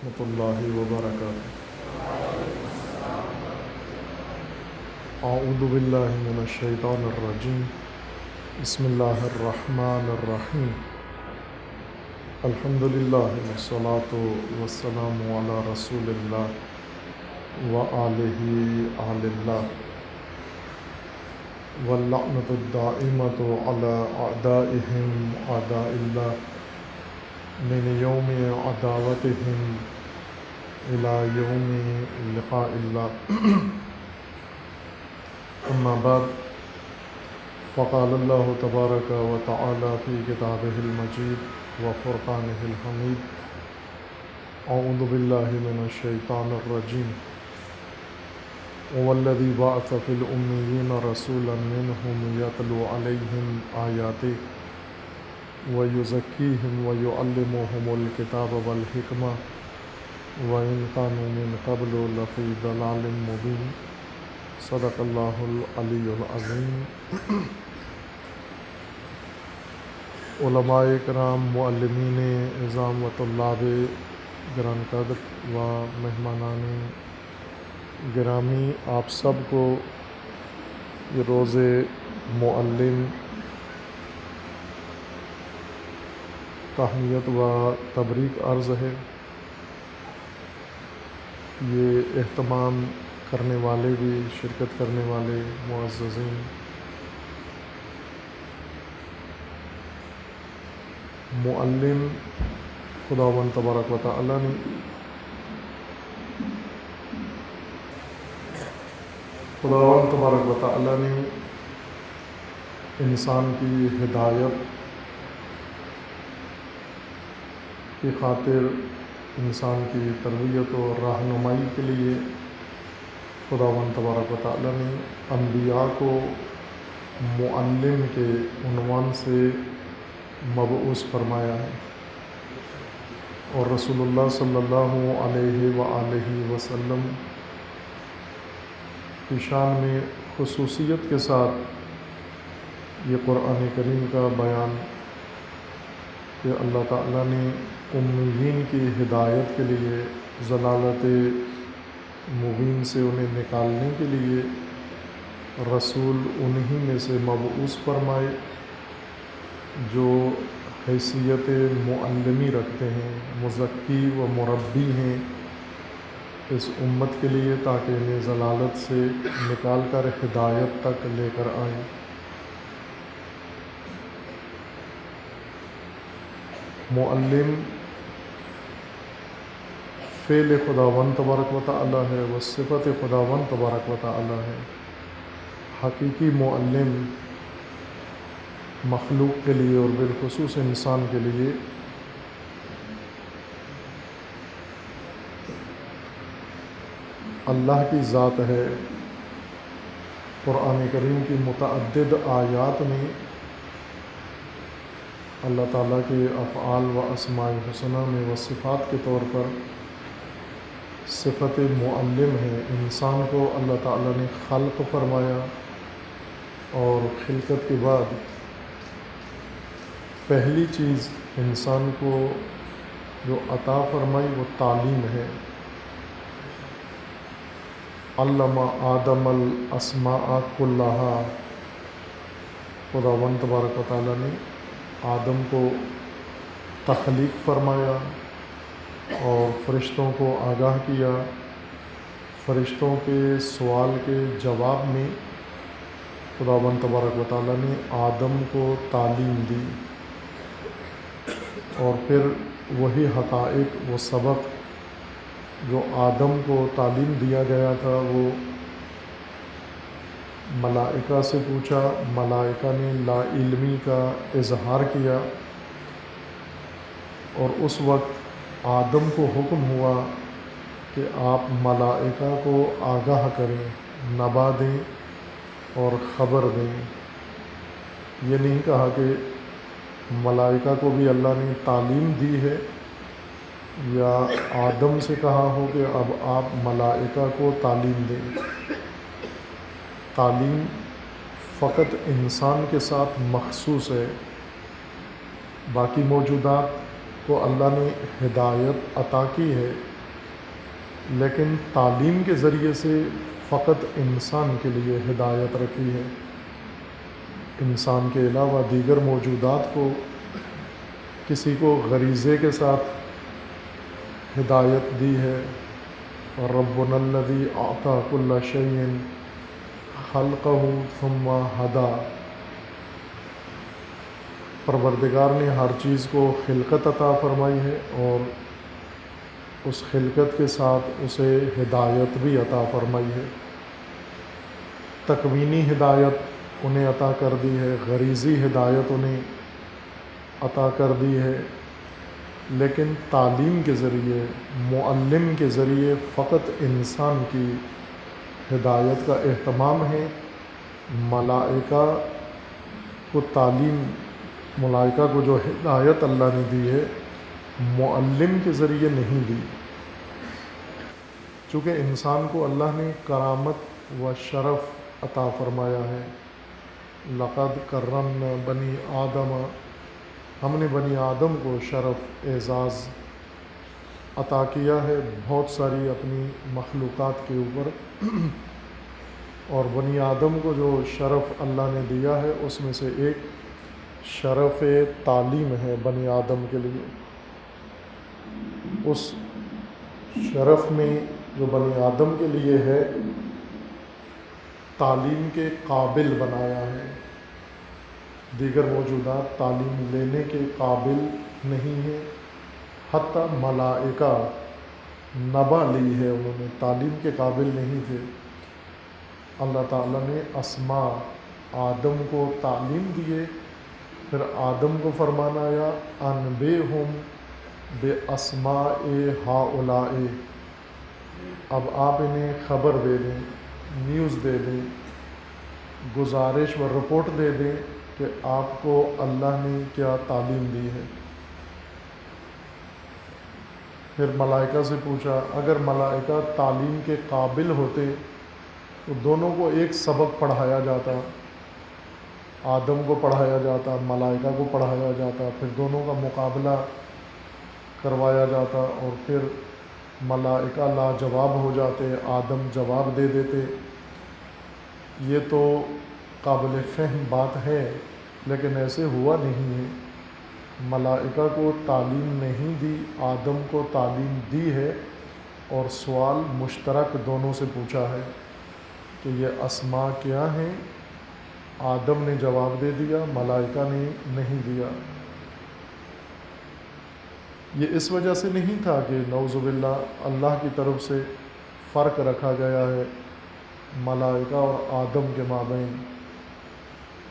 ورحمۃ اللہ وبرکاتہ۔ اعوذ باللہ من الشیطان الرجیم، بسم اللہ الرحمن الرحیم۔ الحمد للہ والصلاة والسلام علی رسول اللہ وآلہ آل اللہ، واللعنۃ الدائمۃ علی اعدائہم اعداء اللہ من یوم عداوتہم الی یوم لقاء اللہ۔ اما بعد، فقال اللہ تبارک و تعالی فی کتابہ المجید و فرقانہ الحمید، اعوذ باللہ من الشیطان الرجیم، والذی بعث فی الامیین رسولا منہم یتلو علیہم آیاتہ ویزکیہم ویعلمہم الکتاب والحکمہ وإن كانوا من قبل لفی ضلال مبین۔ صدق اللہ العلی العظیم۔ علماء کرام، معلمین اعظام و طلاب گران قدر و مہمانان گرامی، آپ سب کو یہ روز معلم تہنیت و تبریک عرض ہے۔ یہ اہتمام کرنے والے بھی، شرکت کرنے والے معززین، معلم خداوند تبارک و تعالی نے انسان کی ہدایت کی خاطر، انسان کی تربیت و رہنمائی کے لیے خداوند تبارک و تعالی نے انبیاء کو معلم کے عنوان سے مبعوث فرمایا ہے، اور رسول اللہ صلی اللہ علیہ وآلہ وسلم کی شان میں خصوصیت کے ساتھ یہ قرآن کریم کا بیان کہ اللہ تعالیٰ نے امیین کی ہدایت کے لیے، ضلالت مبین سے انہیں نکالنے کے لیے رسول انہی میں سے مبعوث فرمائے جو حیثیت معلمی رکھتے ہیں، مزکی و مربی ہیں اس امت کے لیے، تاکہ انہیں ضلالت سے نکال کر ہدایت تک لے کر آئیں۔ معلم فعل خداوند تبارک و تعالی ہے، وہ صفت خداوند تبارک و تعالی ہے۔ حقیقی معلم مخلوق کے لیے اور بالخصوص انسان کے لیے اللہ کی ذات ہے۔ قرآن کریم کی متعدد آیات میں اللہ تعالیٰ کے افعال و اسماء حسنہ میں و صفات کے طور پر صفت معلم ہے۔ انسان کو اللہ تعالیٰ نے خلق فرمایا، اور خلقت کے بعد پہلی چیز انسان کو جو عطا فرمائی وہ تعلیم ہے۔ علم آدم الاسماء کلہا، خداوند تبارک و تعالیٰ نے آدم کو تخلیق فرمایا اور فرشتوں کو آگاہ کیا۔ فرشتوں کے سوال کے جواب میں خداوند تبارک و تعالیٰ نے آدم کو تعلیم دی، اور پھر وہی حقائق، وہ سبق جو آدم کو تعلیم دیا گیا تھا وہ ملائکہ سے پوچھا، ملائکہ نے لا علمی کا اظہار کیا، اور اس وقت آدم کو حکم ہوا کہ آپ ملائکہ کو آگاہ کریں، نبا دیں اور خبر دیں۔ یہ نہیں کہا کہ ملائکہ کو بھی اللہ نے تعلیم دی ہے، یا آدم سے کہا ہو کہ اب آپ ملائکہ کو تعلیم دیں۔ تعلیم فقط انسان کے ساتھ مخصوص ہے، باقی موجودات کو اللہ نے ہدایت عطا کی ہے، لیکن تعلیم کے ذریعے سے فقط انسان کے لیے ہدایت رکھی ہے، انسان کے علاوہ دیگر موجودات کو کسی کو غریزے کے ساتھ ہدایت دی ہے۔ اور ربنا الذی اعطی کل شیء خلقہ ثم ہدی، پروردگار نے ہر چیز کو خلقت عطا فرمائی ہے اور اس خلقت کے ساتھ اسے ہدایت بھی عطا فرمائی ہے۔ تکوینی ہدایت انہیں عطا کر دی ہے، غریزی ہدایت انہیں عطا کر دی ہے، لیکن تعلیم کے ذریعے، معلم کے ذریعے فقط انسان کی ہدایت کا اہتمام ہے۔ ملائکہ کو تعلیم، ملائکہ کو جو ہدایت اللہ نے دی ہے معلم کے ذریعے نہیں دی، چونکہ انسان کو اللہ نے کرامت و شرف عطا فرمایا ہے۔ لقد کرمنا بنی آدم، ہم نے بنی آدم کو شرف اعزاز عطا کیا ہے بہت ساری اپنی مخلوقات کے اوپر، اور بنی آدم کو جو شرف اللہ نے دیا ہے اس میں سے ایک شرف تعلیم ہے بنی آدم کے لیے۔ اس شرف میں جو بنی آدم کے لیے ہے، تعلیم کے قابل بنایا ہے۔ دیگر موجودات تعلیم لینے کے قابل نہیں ہیں، حتیٰ ملائکہ نبا لی ہے، انہوں نے تعلیم کے قابل نہیں تھے۔ اللہ تعالیٰ نے اسماء آدم کو تعلیم دیے، پھر آدم کو فرمانا آیا انبئہم باسماء ہؤلاء، اب آپ انہیں خبر دے دیں، نیوز دے دیں، گزارش و رپورٹ دے دیں کہ آپ کو اللہ نے کیا تعلیم دی ہے۔ پھر ملائکہ سے پوچھا، اگر ملائکہ تعلیم کے قابل ہوتے تو دونوں کو ایک سبق پڑھایا جاتا، آدم کو پڑھایا جاتا، ملائکہ کو پڑھایا جاتا، پھر دونوں کا مقابلہ کروایا جاتا، اور پھر ملائکہ لاجواب ہو جاتے، آدم جواب دے دیتے۔ یہ تو قابل فہم بات ہے، لیکن ایسے ہوا نہیں ہے۔ ملائکہ کو تعلیم نہیں دی، آدم کو تعلیم دی ہے، اور سوال مشترک دونوں سے پوچھا ہے کہ یہ اسماء کیا ہیں۔ آدم نے جواب دے دیا، ملائکہ نے نہیں دیا۔ یہ اس وجہ سے نہیں تھا کہ نعوذ باللہ اللہ کی طرف سے فرق رکھا گیا ہے ملائکہ اور آدم کے مابین،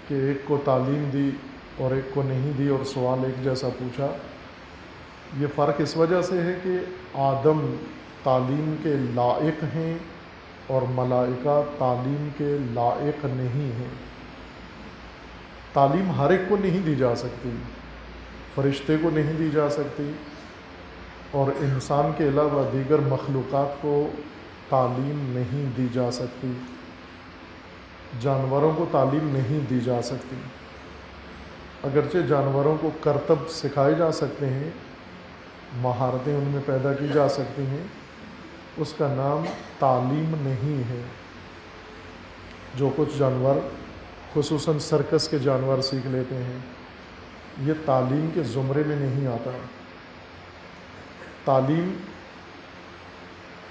کہ ایک کو تعلیم دی اور ایک کو نہیں دی اور سوال ایک جیسا پوچھا۔ یہ فرق اس وجہ سے ہے کہ آدم تعلیم کے لائق ہیں اور ملائکہ تعلیم کے لائق نہیں ہیں۔ تعلیم ہر ایک کو نہیں دی جا سکتی، فرشتے کو نہیں دی جا سکتی، اور انسان کے علاوہ دیگر مخلوقات کو تعلیم نہیں دی جا سکتی، جانوروں کو تعلیم نہیں دی جا سکتی۔ اگرچہ جانوروں کو کرتب سکھائے جا سکتے ہیں، مہارتیں ان میں پیدا کی جا سکتی ہیں، اس کا نام تعلیم نہیں ہے۔ جو کچھ جانور خصوصاً سرکس کے جانور سیکھ لیتے ہیں، یہ تعلیم کے زمرے میں نہیں آتا۔ تعلیم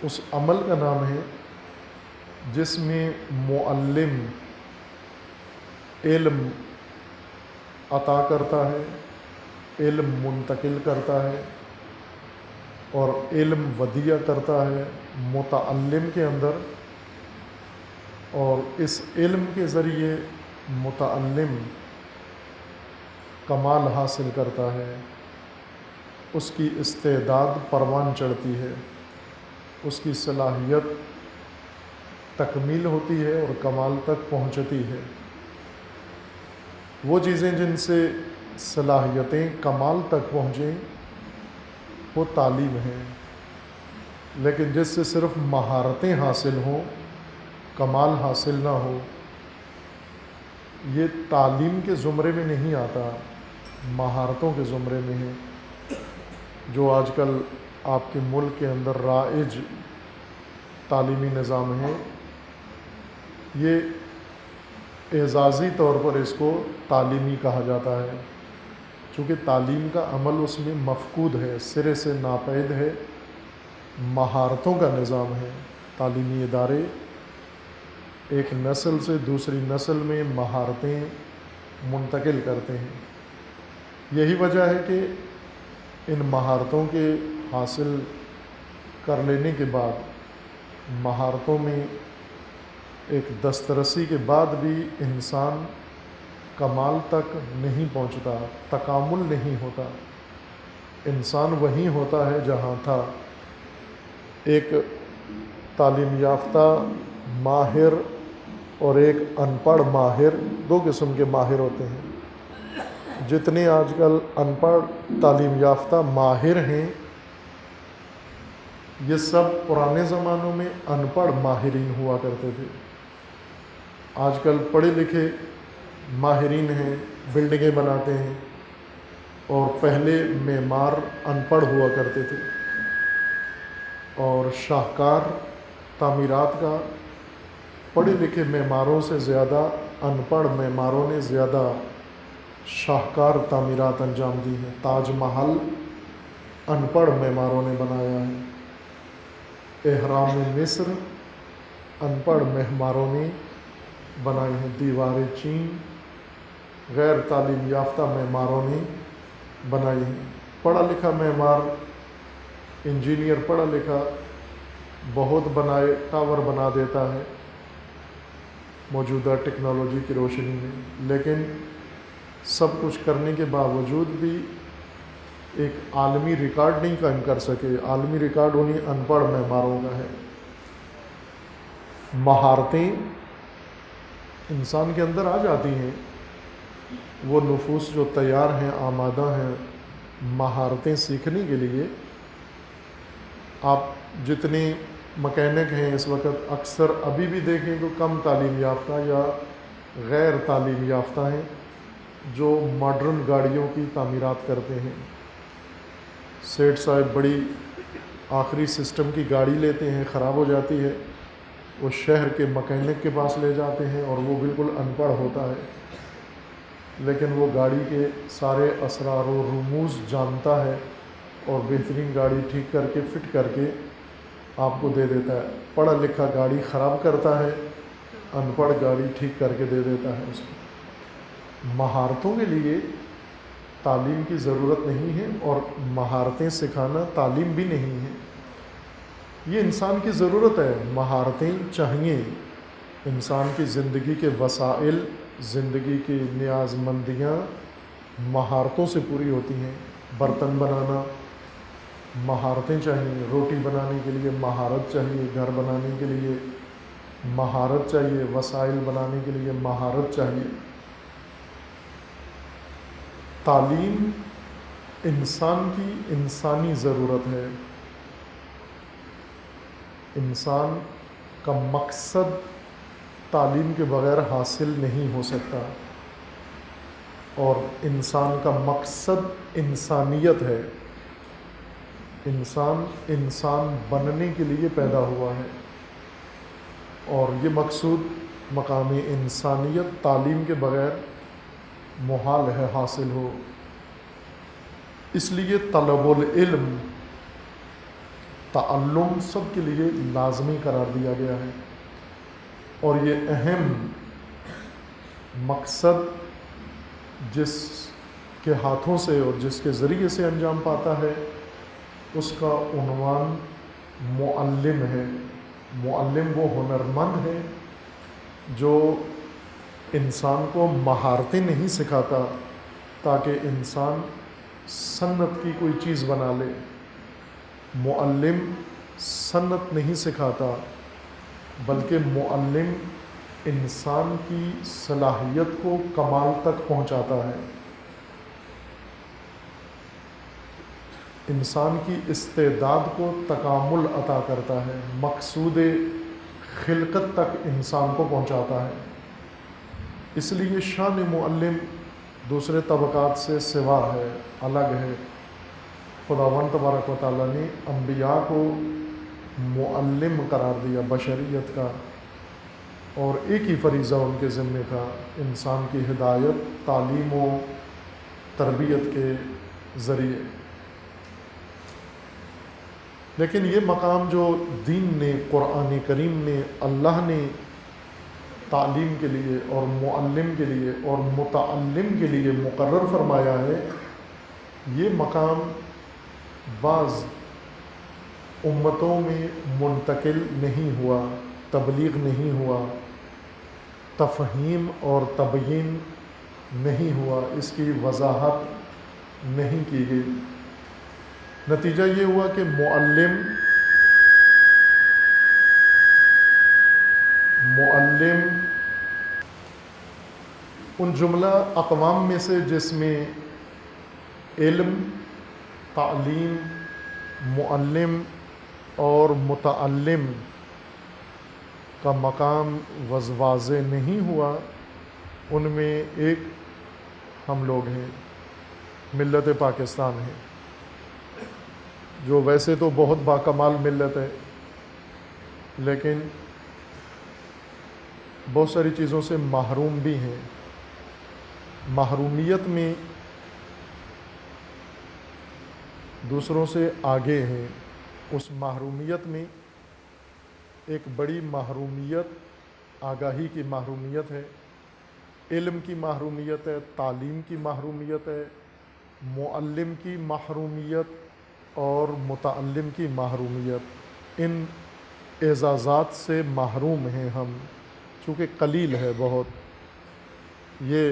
اس عمل کا نام ہے جس میں معلم علم عطا کرتا ہے، علم منتقل کرتا ہے، اور علم ودیع کرتا ہے متعلم کے اندر، اور اس علم کے ذریعے متعلم کمال حاصل کرتا ہے، اس کی استعداد پروان چڑھتی ہے، اس کی صلاحیت تکمیل ہوتی ہے اور کمال تک پہنچتی ہے۔ وہ چیزیں جن سے صلاحیتیں کمال تک پہنچیں وہ تعلیم ہیں، لیکن جس سے صرف مہارتیں حاصل ہوں، کمال حاصل نہ ہو، یہ تعلیم کے زمرے میں نہیں آتا، مہارتوں کے زمرے میں ہے، جو آج کل آپ کے ملک کے اندر رائج تعلیمی نظام ہے، یہ اعزازی طور پر اس کو تعلیمی کہا جاتا ہے، چونکہ تعلیم کا عمل اس میں مفقود ہے، سرے سے ناپید ہے، مہارتوں کا نظام ہے۔ تعلیمی ادارے ایک نسل سے دوسری نسل میں مہارتیں منتقل کرتے ہیں۔ یہی وجہ ہے کہ ان مہارتوں کے حاصل کر لینے کے بعد، مہارتوں میں ایک دسترسی کے بعد بھی انسان کمال تک نہیں پہنچتا، تکامل نہیں ہوتا، انسان وہیں ہوتا ہے جہاں تھا۔ ایک تعلیم یافتہ ماہر اور ایک ان پڑھ ماہر، دو قسم کے ماہر ہوتے ہیں۔ جتنے آج کل ان پڑھ تعلیم یافتہ ماہر ہیں، یہ سب پرانے زمانوں میں ان پڑھ ماہرین ہوا کرتے تھے۔ آج کل پڑھے لکھے ماہرین ہیں، بلڈنگیں بناتے ہیں، اور پہلے معمار ان پڑھ ہوا کرتے تھے، اور شاہکار تعمیرات کا پڑھے لکھے معماروں سے زیادہ ان پڑھ معماروں نے زیادہ شاہکار تعمیرات انجام دی ہیں۔ تاج محل ان پڑھ معماروں نے بنایا ہے، اہرام مصر ان پڑھ معماروں نے بنائی ہیں، دیوار چین غیر تعلیم یافتہ معماروں نے بنائی ہیں۔ پڑھا لکھا معمار، انجینئر پڑھا لکھا بہت بنائے، ٹاور بنا دیتا ہے موجودہ ٹیکنالوجی کی روشنی میں، لیکن سب کچھ کرنے کے باوجود بھی ایک عالمی ریکارڈ نہیں قائم کر سکے۔ عالمی ریکارڈ انہیں ان پڑھ معماروں کا ہے۔ مہارتیں انسان کے اندر آ جاتی ہیں، وہ نفوس جو تیار ہیں، آمادہ ہیں مہارتیں سیکھنے کے لیے۔ آپ جتنے مکینک ہیں اس وقت، اکثر ابھی بھی دیکھیں تو کم تعلیم یافتہ یا غیر تعلیم یافتہ ہیں جو ماڈرن گاڑیوں کی تعمیرات کرتے ہیں۔ سیٹھ صاحب بڑی آخری سسٹم کی گاڑی لیتے ہیں، خراب ہو جاتی ہے، وہ شہر کے مکینک کے پاس لے جاتے ہیں، اور وہ بالکل ان پڑھ ہوتا ہے، لیکن وہ گاڑی کے سارے اسرار و رموز جانتا ہے، اور بہترین گاڑی ٹھیک کر کے فٹ کر کے آپ کو دے دیتا ہے۔ پڑھا لکھا گاڑی خراب کرتا ہے، ان پڑھ گاڑی ٹھیک کر کے دے دیتا ہے اس کو۔ مہارتوں کے لیے تعلیم کی ضرورت نہیں ہے، اور مہارتیں سکھانا تعلیم بھی نہیں ہے، یہ انسان کی ضرورت ہے۔ مہارتیں چاہیے، انسان کی زندگی کے وسائل، زندگی کی نیاز مندیاں مہارتوں سے پوری ہوتی ہیں۔ برتن بنانا مہارتیں چاہیے، روٹی بنانے کے لیے مہارت چاہیے، گھر بنانے کے لیے مہارت چاہیے، وسائل بنانے کے لیے مہارت چاہیے۔ تعلیم انسان کی انسانی ضرورت ہے۔ انسان کا مقصد تعلیم کے بغیر حاصل نہیں ہو سکتا، اور انسان کا مقصد انسانیت ہے۔ انسان بننے کے لیے پیدا ہوا ہے، اور یہ مقصود مقام انسانیت تعلیم کے بغیر محال ہے حاصل ہو۔ اس لیے طلب العلم، تعلم سب کے لیے لازمی قرار دیا گیا ہے، اور یہ اہم مقصد جس کے ہاتھوں سے اور جس کے ذریعے سے انجام پاتا ہے، اس کا عنوان معلم ہے۔ معلم وہ ہنرمند ہے جو انسان کو مہارتیں نہیں سکھاتا تاکہ انسان صنعت کی کوئی چیز بنا لے۔ معلم صنعت نہیں سکھاتا، بلکہ معلم انسان کی صلاحیت کو کمال تک پہنچاتا ہے، انسان کی استعداد کو تکامل عطا کرتا ہے، مقصود خلقت تک انسان کو پہنچاتا ہے۔ اس لیے شان معلم دوسرے طبقات سے سوا ہے، الگ ہے۔ خداوند تبارک و تعالیٰ نے انبیاء کو معلم قرار دیا بشریت کا، اور ایک ہی فریضہ ان کے ذمہ تھا، انسان کی ہدایت تعلیم و تربیت کے ذریعے۔ لیکن یہ مقام جو دین نے، قرآن کریم نے، اللہ نے تعلیم کے لیے اور معلم کے لیے اور متعلم کے لیے مقرر فرمایا ہے، یہ مقام بعض امتوں میں منتقل نہیں ہوا، تبلیغ نہیں ہوا، تفہیم اور تبیین نہیں ہوا، اس کی وضاحت نہیں کی گئی۔ نتیجہ یہ ہوا کہ معلم ان جملہ اقوام میں سے جس میں علم، تعلیم، معلم اور متعلم کا مقام واضح نہیں ہوا، ان میں ایک ہم لوگ ہیں، ملت پاکستان ہے، جو ویسے تو بہت باکمال ملت ہے، لیکن بہت ساری چیزوں سے محروم بھی ہیں۔ محرومیت میں دوسروں سے آگے ہیں۔ اس محرومیت میں ایک بڑی محرومیت آگاہی کی محرومیت ہے، علم کی محرومیت ہے، تعلیم کی محرومیت ہے، معلم کی محرومیت اور متعلم کی محرومیت۔ ان اعزازات سے محروم ہیں ہم، چونکہ قلیل ہے بہت، یہ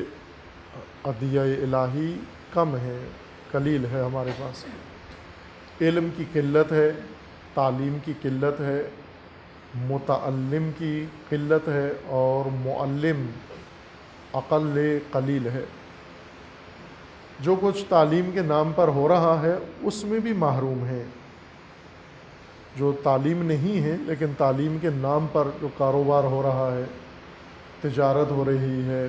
عطیہ الہی کم ہے، قلیل ہے ہمارے پاس۔ علم کی قلت ہے، تعلیم کی قلت ہے، متعلم کی قلت ہے، اور معلم اقل قلیل ہے۔ جو کچھ تعلیم کے نام پر ہو رہا ہے اس میں بھی محروم ہیں۔ جو تعلیم نہیں ہے لیکن تعلیم کے نام پر جو کاروبار ہو رہا ہے، تجارت ہو رہی ہے،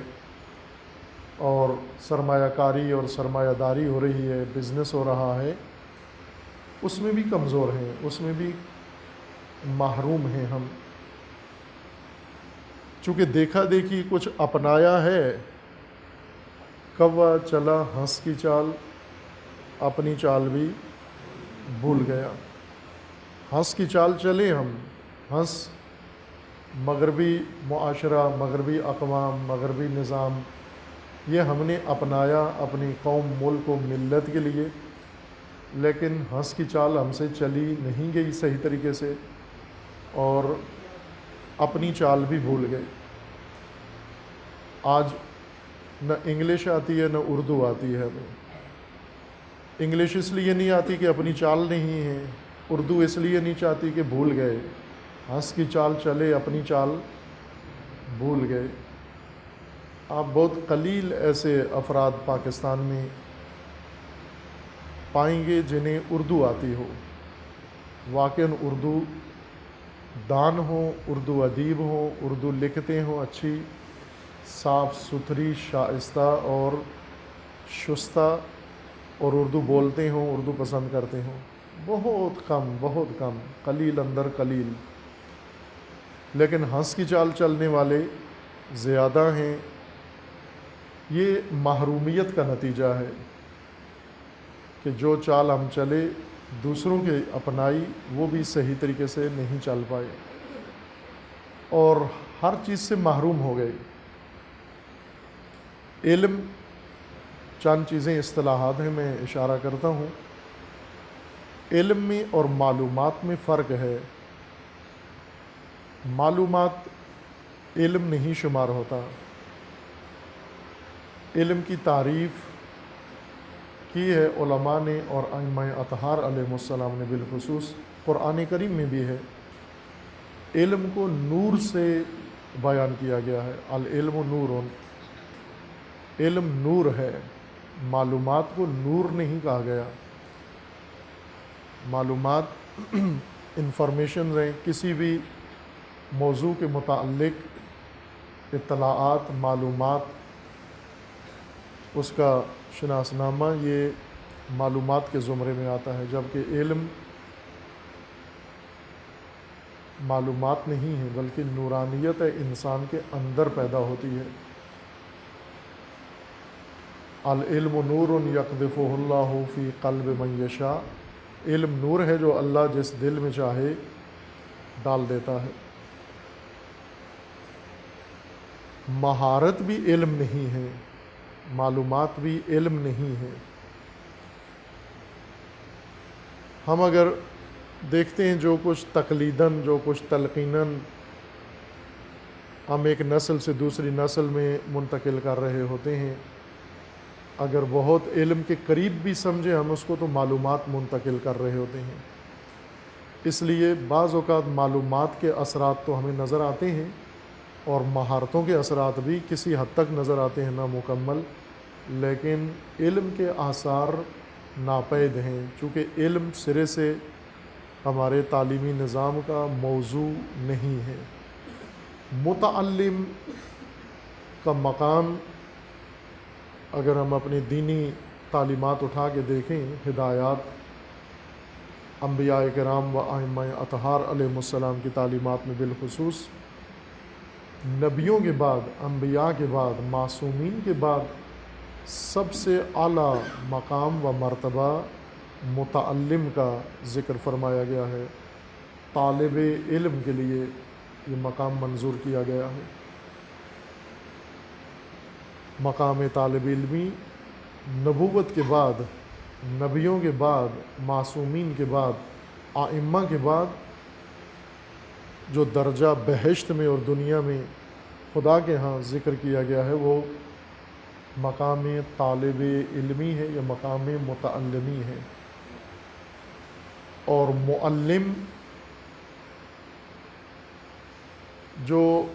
اور سرمایہ کاری اور سرمایہ داری ہو رہی ہے، بزنس ہو رہا ہے، اس میں بھی کمزور ہیں، اس میں بھی محروم ہیں ہم۔ چونکہ دیکھا دیکھی کچھ اپنایا ہے، کوا چلا ہنس کی چال، اپنی چال بھی بھول گیا۔ ہنس کی چال چلے ہم، ہنس مغربی معاشرہ، مغربی اقوام، مغربی نظام، یہ ہم نے اپنایا اپنی قوم، ملک و ملت کے لیے، لیکن ہنس کی چال ہم سے چلی نہیں گئی صحیح طریقے سے، اور اپنی چال بھی بھول گئے۔ آج نہ انگلش آتی ہے نہ اردو آتی ہے ہمیں۔ انگلش اس لیے نہیں آتی کہ اپنی چال نہیں ہے، اردو اس لیے نہیں چاہتی کہ بھول گئے۔ ہنس کی چال چلے اپنی چال بھول گئے۔ آپ بہت قلیل ایسے افراد پاکستان میں پائیں گے جنہیں اردو آتی ہو، واقعاً اردو دان ہوں، اردو ادیب ہوں، اردو لکھتے ہوں اچھی، صاف ستھری، شائستہ اور شستہ، اور اردو بولتے ہوں، اردو پسند کرتے ہوں۔ بہت کم، بہت کم، قلیل اندر قلیل۔ لیکن ہنس کی چال چلنے والے زیادہ ہیں۔ یہ محرومیت کا نتیجہ ہے کہ جو چال ہم چلے، دوسروں کے اپنائی، وہ بھی صحیح طریقے سے نہیں چل پائے، اور ہر چیز سے محروم ہو گئے۔ علم، چند چیزیں اصطلاحات ہیں، میں اشارہ کرتا ہوں۔ علم میں اور معلومات میں فرق ہے۔ معلومات علم نہیں شمار ہوتا۔ علم کی تعریف کی ہے علماء نے اور ائمہ اطہار علیہ السلام نے، بالخصوص قرآن کریم میں بھی ہے۔ علم کو نور سے بیان کیا گیا ہے، العلم نور، علم نور ہے، معلومات کو نور نہیں کہا گیا۔ معلومات انفارمیشن ہیں، کسی بھی موضوع کے متعلق اطلاعات، معلومات، اس کا شناسنامہ، یہ معلومات کے زمرے میں آتا ہے، جبکہ علم معلومات نہیں ہیں، بلکہ نورانیت انسان کے اندر پیدا ہوتی ہے۔ العلم نور یقذفہ اللہ فی قلب من یشاء، علم نور ہے جو اللہ جس دل میں چاہے ڈال دیتا ہے۔ مہارت بھی علم نہیں ہے، معلومات بھی علم نہیں ہے۔ ہم اگر دیکھتے ہیں جو کچھ تقلیداً، جو کچھ تلقیناً ہم ایک نسل سے دوسری نسل میں منتقل کر رہے ہوتے ہیں، اگر بہت علم کے قریب بھی سمجھیں ہم اس کو تو معلومات منتقل کر رہے ہوتے ہیں۔ اس لیے بعض اوقات معلومات کے اثرات تو ہمیں نظر آتے ہیں اور مہارتوں کے اثرات بھی کسی حد تک نظر آتے ہیں نامکمل، لیکن علم کے آثار ناپید ہیں، چونکہ علم سرے سے ہمارے تعلیمی نظام کا موضوع نہیں ہے۔ متعلم کا مقام اگر ہم اپنی دینی تعلیمات اٹھا کے دیکھیں، ہدایات انبیاء کرام و ائمہ اطہار علیہم السلام کی تعلیمات میں بالخصوص، نبیوں کے بعد، انبیاء کے بعد، معصومین کے بعد سب سے اعلیٰ مقام و مرتبہ متعلم کا ذکر فرمایا گیا ہے۔ طالب علم کے لیے یہ مقام منظور کیا گیا ہے۔ مقام طالب علمی نبوت کے بعد، نبیوں کے بعد، معصومین کے بعد، ائمہ کے بعد جو درجہ بہشت میں اور دنیا میں خدا کے ہاں ذکر کیا گیا ہے وہ مقام طالب علمی ہے یا مقام متعلمی ہے۔ اور معلم جو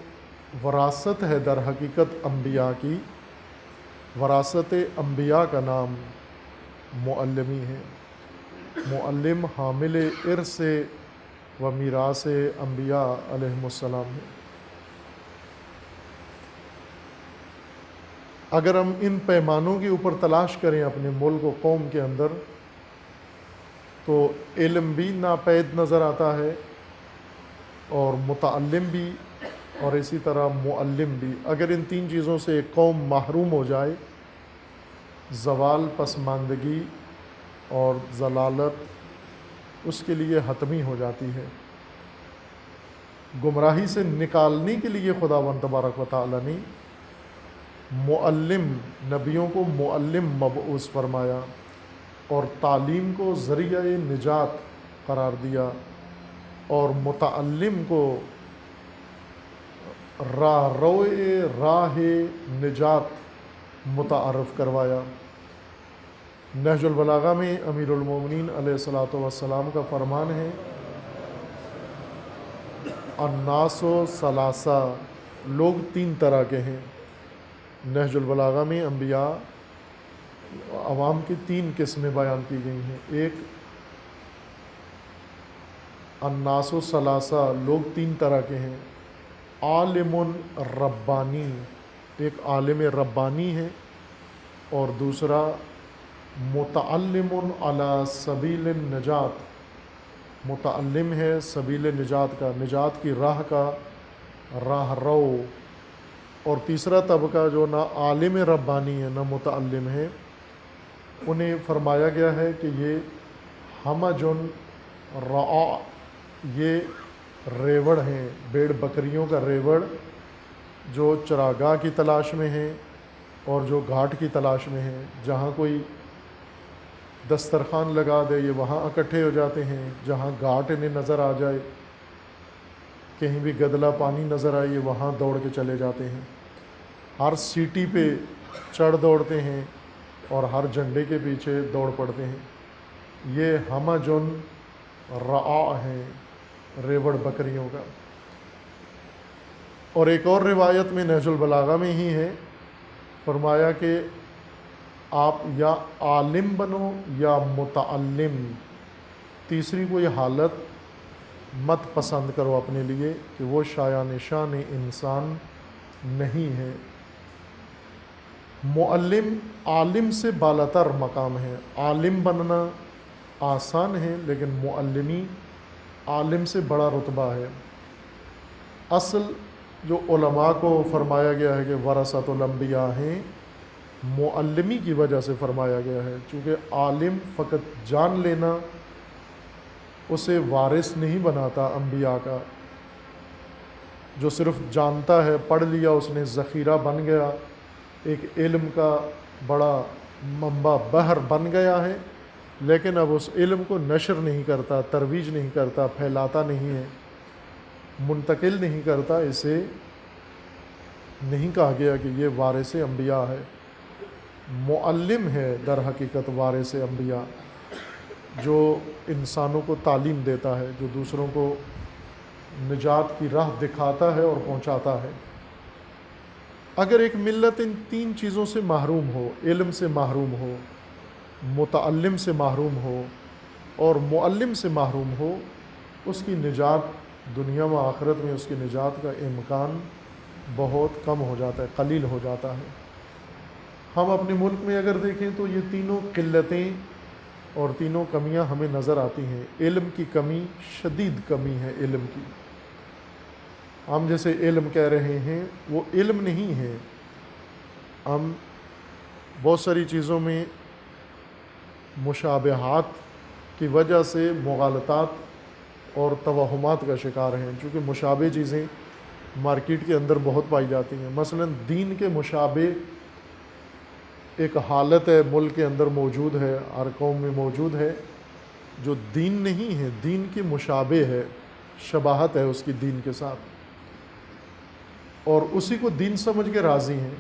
وراثت ہے در حقیقت انبیاء کی، وراثت انبیاء کا نام معلمی ہے۔ معلم حامل ارث و میراث انبیاء علیہم السلام ہے۔ اگر ہم ان پیمانوں کے اوپر تلاش کریں اپنے ملک و قوم کے اندر تو علم بھی ناپید نظر آتا ہے اور متعلم بھی اور اسی طرح معلم بھی۔ اگر ان تین چیزوں سے ایک قوم محروم ہو جائے، زوال، پسماندگی اور ضلالت اس کے لیے حتمی ہو جاتی ہے۔ گمراہی سے نکالنے کے لیے خداوند تبارک و تعالیٰ نے معلم، نبیوں کو معلم مبعوث فرمایا اور تعلیم کو ذریعہ نجات قرار دیا اور متعلم کو راہ نجات متعارف کروایا۔ نہج البلاغہ میں امیر المومنین علیہ الصلاۃ والسلام کا فرمان ہے، الناس ثلاثہ، لوگ تین طرح کے ہیں۔ نہج البلاغہ میں انبیاء عوام کی تین قسمیں بیان کی گئی ہیں۔ ایک الناس ثلاثہ، لوگ تین طرح کے ہیں۔ عالم ربانی، ایک عالم ربانی ہے اور دوسرا متعلم علی سبیل النجات، متعلم ہے سبیل نجات کا، نجات کی راہ کا راہ رو۔ اور تیسرا طبقہ جو نہ عالم ربانی ہے نہ متعلم ہے، انہیں فرمایا گیا ہے کہ یہ ہمجن رعا، یہ ریوڑ ہیں، بھیڑ بکریوں کا ریوڑ جو چراگاہ کی تلاش میں ہیں اور جو گھاٹ کی تلاش میں ہیں۔ جہاں کوئی دسترخوان لگا دے یہ وہاں اکٹھے ہو جاتے ہیں، جہاں گھاٹ انہیں نظر آ جائے، کہیں بھی گدلا پانی نظر آئے یہ وہاں دوڑ کے چلے جاتے ہیں۔ ہر سیٹی پہ چڑھ دوڑتے ہیں اور ہر جھنڈے کے پیچھے دوڑ پڑتے ہیں۔ یہ ہمجن رعا ہیں، ریوڑ بکریوں کا۔ اور ایک اور روایت میں نہج البلاغہ میں ہی ہے، فرمایا کہ آپ یا عالم بنو یا متعلم، تیسری کوئی حالت مت پسند کرو اپنے لیے کہ وہ شایان شان انسان نہیں ہے۔ معلم عالم سے بالاتر مقام ہے۔ عالم بننا آسان ہے لیکن معلمی عالم سے بڑا رتبہ ہے۔ اصل جو علماء کو فرمایا گیا ہے کہ ورثۃ الانبیاء ہیں، معلمی کی وجہ سے فرمایا گیا ہے، چونکہ عالم فقط جان لینا اسے وارث نہیں بناتا انبیاء کا۔ جو صرف جانتا ہے، پڑھ لیا اس نے، ذخیرہ بن گیا، ایک علم کا بڑا منبع بحر بن گیا ہے، لیکن اب اس علم کو نشر نہیں کرتا، ترویج نہیں کرتا، پھیلاتا نہیں ہے، منتقل نہیں کرتا، اسے نہیں کہا گیا کہ یہ وارث انبیاء ہے۔ معلم ہے در حقیقت وارث انبیاء، جو انسانوں کو تعلیم دیتا ہے، جو دوسروں کو نجات کی راہ دکھاتا ہے اور پہنچاتا ہے۔ اگر ایک ملت ان تین چیزوں سے محروم ہو، علم سے محروم ہو، متعلم سے محروم ہو اور معلم سے محروم ہو، اس کی نجات دنیا و آخرت میں اس کی نجات کا امکان بہت کم ہو جاتا ہے، قلیل ہو جاتا ہے۔ ہم اپنے ملک میں اگر دیکھیں تو یہ تینوں قلتیں اور تینوں کمیاں ہمیں نظر آتی ہیں۔ علم کی کمی، شدید کمی ہے علم کی۔ ہم جیسے علم کہہ رہے ہیں وہ علم نہیں ہے، ہم بہت ساری چیزوں میں مشابہات کی وجہ سے مغالطات اور توہمات کا شکار ہیں، چونکہ مشابہ چیزیں مارکیٹ کے اندر بہت پائی جاتی ہیں۔ مثلا دین کے مشابہ ایک حالت ہے، ملک کے اندر موجود ہے، ہر قوم میں موجود ہے، جو دین نہیں ہے، دین کی مشابہ ہے، شباہت ہے اس کی دین کے ساتھ، اور اسی کو دین سمجھ کے راضی ہیں،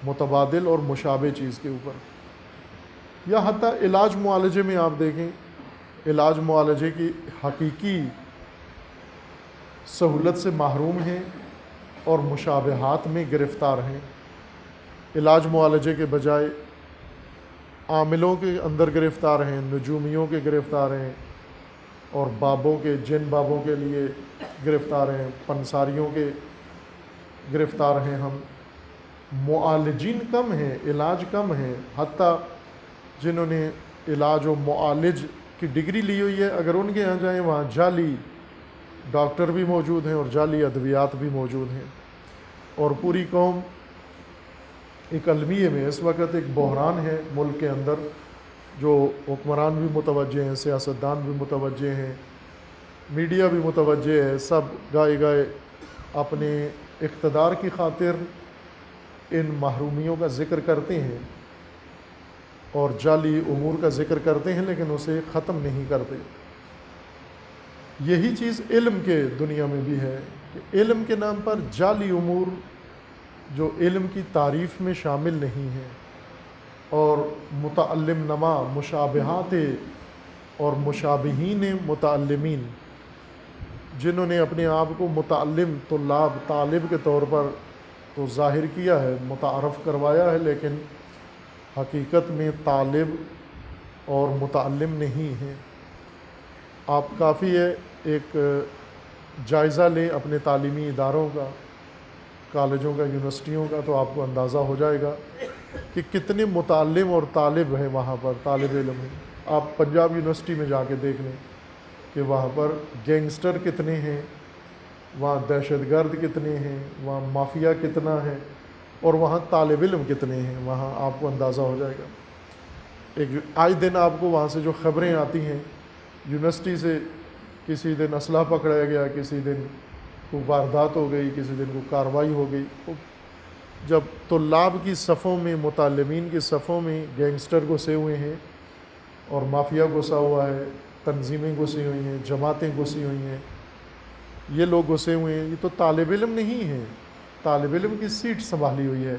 متبادل اور مشابہ چیز کے اوپر۔ یا حتیٰ علاج معالجے میں آپ دیکھیں، علاج معالجے کی حقیقی سہولت سے محروم ہیں اور مشابہات میں گرفتار ہیں۔ علاج معالجے کے بجائے عاملوں کے اندر گرفتار ہیں، نجومیوں کے گرفتار ہیں، اور بابوں کے، جن بابوں کے لیے گرفتار ہیں، پنساریوں کے گرفتار ہیں۔ ہم معالجین کم ہیں، علاج کم ہیں، حتیٰ جنہوں نے علاج و معالج کی ڈگری لی ہوئی ہے، اگر ان کے یہاں جائیں وہاں جعلی ڈاکٹر بھی موجود ہیں اور جعلی ادویات بھی موجود ہیں، اور پوری قوم ایک المیے میں۔ اس وقت ایک بحران ہے ملک کے اندر، جو حکمران بھی متوجہ ہیں، سیاستدان بھی متوجہ ہیں، میڈیا بھی متوجہ ہے، سب گائے گائے اپنے اقتدار کی خاطر ان محرومیوں کا ذکر کرتے ہیں اور جعلی امور کا ذکر کرتے ہیں، لیکن اسے ختم نہیں کرتے۔ یہی چیز علم کے دنیا میں بھی ہے کہ علم کے نام پر جعلی امور جو علم کی تعریف میں شامل نہیں ہیں، اور متعلم نما مشابہات اور مشابہین متعلمین، جنہوں نے اپنے آپ کو متعلم، طلاب، طالب کے طور پر تو ظاہر کیا ہے، متعارف کروایا ہے، لیکن حقیقت میں طالب اور متعلم نہیں ہیں۔ آپ کافی ہے ایک جائزہ لیں اپنے تعلیمی اداروں کا، کالجوں کا، یونیورسٹیوں کا، تو آپ کو اندازہ ہو جائے گا کہ کتنے متعلم اور طالب ہیں وہاں پر، طالب علم ہیں۔ آپ پنجاب یونیورسٹی میں جا کے دیکھ لیں کہ وہاں پر گینگسٹر کتنے ہیں، وہاں دہشت گرد کتنے ہیں، وہاں مافیا کتنا ہے، اور وہاں طالب علم کتنے ہیں، وہاں آپ کو اندازہ ہو جائے گا۔ ایک آئے دن آپ کو وہاں سے جو خبریں آتی ہیں یونیورسٹی سے، کسی دن اسلحہ پکڑایا گیا، کسی دن کو واردات ہو گئی، کسی دن کو کارروائی ہو گئی۔ جب طلاب کی صفوں میں، متعلمین کی صفوں میں گینگسٹر گھسے ہوئے ہیں اور مافیا گھسا ہوا ہے، تنظیمیں گھسی ہوئی ہیں، جماعتیں گھسی ہوئی ہیں، یہ لوگ گھسے ہوئے ہیں، یہ تو طالب علم نہیں ہیں، طالب علم کی سیٹ سنبھالی ہوئی ہے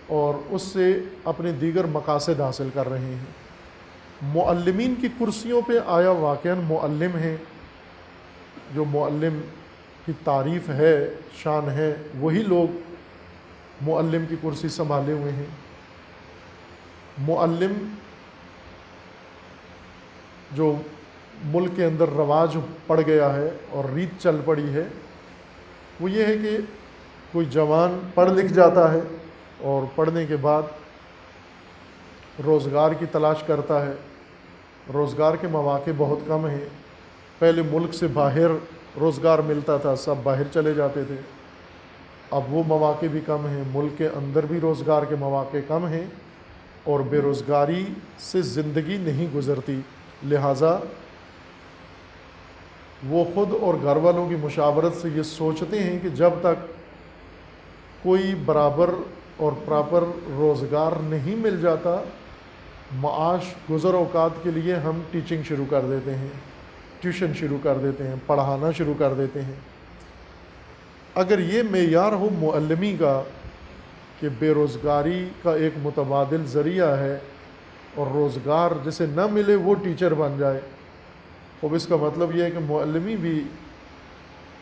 اور اس سے اپنے دیگر مقاصد حاصل کر رہے ہیں۔ معلمین کی کرسیوں پہ آیا واقعاً معلم ہیں، جو معلم کی تعریف ہے، شان ہے، وہی لوگ معلم کی کرسی سنبھالے ہوئے ہیں۔ معلم جو ملک کے اندر رواج پڑ گیا ہے اور ریت چل پڑی ہے، وہ یہ ہے کہ کوئی جوان پڑھ لکھ جاتا ہے اور پڑھنے کے بعد روزگار کی تلاش کرتا ہے۔ روزگار کے مواقع بہت کم ہیں۔ پہلے ملک سے باہر روزگار ملتا تھا سب باہر چلے جاتے تھے. اب وہ مواقع بھی کم ہیں, ملک کے اندر بھی روزگار کے مواقع کم ہیں اور بے روزگاری سے زندگی نہیں گزرتی. لہٰذا وہ خود اور گھر والوں کی مشاورت سے یہ سوچتے ہیں کہ جب تک کوئی برابر اور پراپر روزگار نہیں مل جاتا, معاش گزر اوقات کے لیے ہم ٹیچنگ شروع کر دیتے ہیں, ٹیوشن شروع کر دیتے ہیں, پڑھانا شروع کر دیتے ہیں. اگر یہ معیار ہو معلمی کا کہ بے روزگاری کا ایک متبادل ذریعہ ہے اور روزگار جسے نہ ملے وہ ٹیچر بن جائے, اب اس کا مطلب یہ ہے کہ معلمی بھی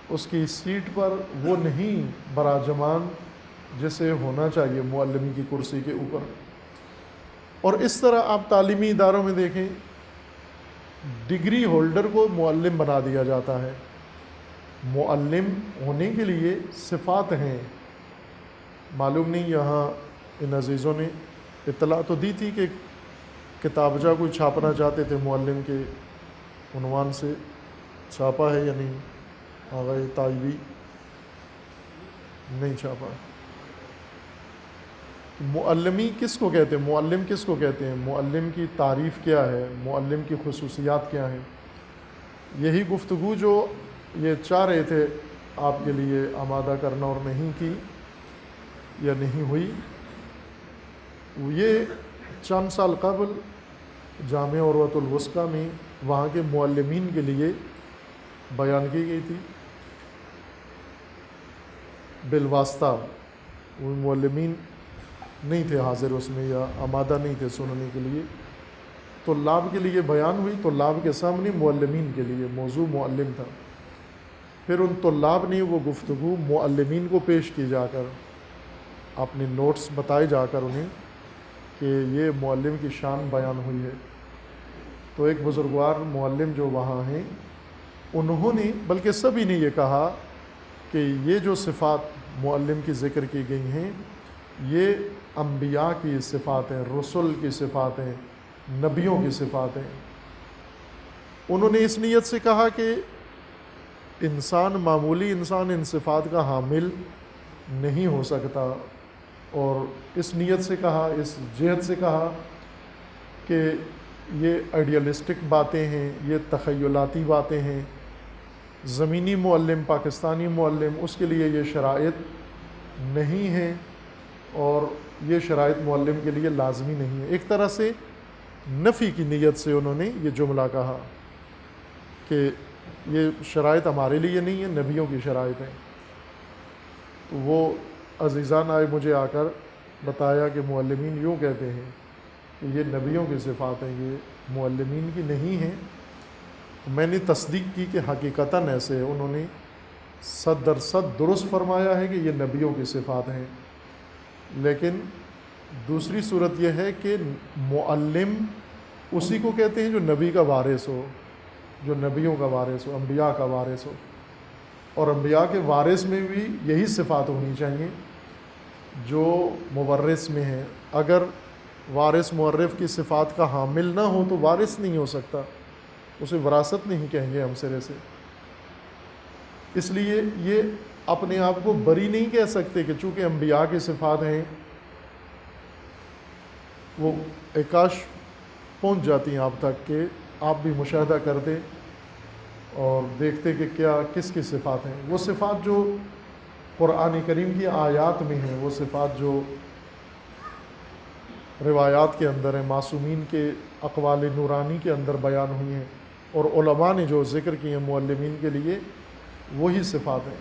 اس کی سیٹ پر وہ نہیں براجمان جسے ہونا چاہیے معلمی کی کرسی کے اوپر. اور اس طرح آپ تعلیمی اداروں میں دیکھیں, ڈگری ہولڈر کو معلم بنا دیا جاتا ہے. معلم ہونے کے لیے صفات ہیں. معلوم نہیں یہاں ان عزیزوں نے اطلاع تو دی تھی کہ کتابچہ کوئی چھاپنا چاہتے تھے معلم کے عنوان سے, چھاپا ہے یا نہیں؟ آغا تائیبی نہیں چھاپا. معلمی کس کو کہتے ہیں, معلم کس کو کہتے ہیں, معلم کی تعریف کیا ہے, معلم کی خصوصیات کیا ہیں؟ یہی گفتگو جو یہ چاہ رہے تھے آپ کے لیے آمادہ کرنا اور نہیں کی یا نہیں ہوئی, یہ چند سال قبل جامعہ عروۃ الوثقی میں وہاں کے معلمین کے لیے بیان کی گئی تھی. بالواسطہ وہ معلمین نہیں تھے حاضر اس میں یا آمادہ نہیں تھے سننے کے لیے, طلاب کے لیے بیان ہوئی, طلاب کے سامنے معلمین کے لیے موضوع معلم تھا. پھر ان طلاب نے وہ گفتگو معلمین کو پیش کی جا کر, اپنے نوٹس بتائے جا کر انہیں کہ یہ معلم کی شان بیان ہوئی ہے. تو ایک بزرگوار معلم جو وہاں ہیں انہوں نے, بلکہ سبھی نے یہ کہا کہ یہ جو صفات معلم کی ذکر کی گئی ہیں یہ انبیاء کی صفات ہیں, رسول کی صفات ہیں, نبیوں کی صفات ہیں. انہوں نے اس نیت سے کہا کہ انسان, معمولی انسان ان صفات کا حامل نہیں ہو سکتا, اور اس نیت سے کہا, اس جہت سے کہا کہ یہ آئیڈیلسٹک باتیں ہیں, یہ تخیلاتی باتیں ہیں. زمینی معلم, پاکستانی معلم, اس کے لیے یہ شرائط نہیں ہیں اور یہ شرائط معلم کے لیے لازمی نہیں ہے. ایک طرح سے نفی کی نیت سے انہوں نے یہ جملہ کہا کہ یہ شرائط ہمارے لیے نہیں ہے, نبیوں کی شرائط ہیں. تو وہ عزیزان آئے مجھے آ کر بتایا کہ معلمین یوں کہتے ہیں کہ یہ نبیوں کی صفات ہیں, یہ معلمین کی نہیں ہیں. میں نے تصدیق کی کہ حقیقتاً ایسے ہے, انہوں نے 100% درست فرمایا ہے کہ یہ نبیوں کی صفات ہیں. لیکن دوسری صورت یہ ہے کہ معلم اسی کو کہتے ہیں جو نبی کا وارث ہو, جو نبیوں کا وارث ہو, انبیاء کا وارث ہو. اور انبیاء کے وارث میں بھی یہی صفات ہونی چاہیے جو مورث میں ہیں. اگر وارث مورث کی صفات کا حامل نہ ہو تو وارث نہیں ہو سکتا, اسے وراثت نہیں کہیں گے ہم سرے سے. اس لیے یہ اپنے آپ کو بری نہیں کہہ سکتے کہ چونکہ انبیاء کی صفات ہیں وہ ایکاش پہنچ جاتی ہیں آپ تک کہ آپ بھی مشاہدہ کرتے اور دیکھتے کہ کیا کس کی صفات ہیں. وہ صفات جو قرآن کریم کی آیات میں ہیں, وہ صفات جو روایات کے اندر ہیں, معصومین کے اقوال نورانی کے اندر بیان ہوئی ہیں, اور علماء نے جو ذکر کی ہیں معلمین کے لیے, وہی صفات ہیں.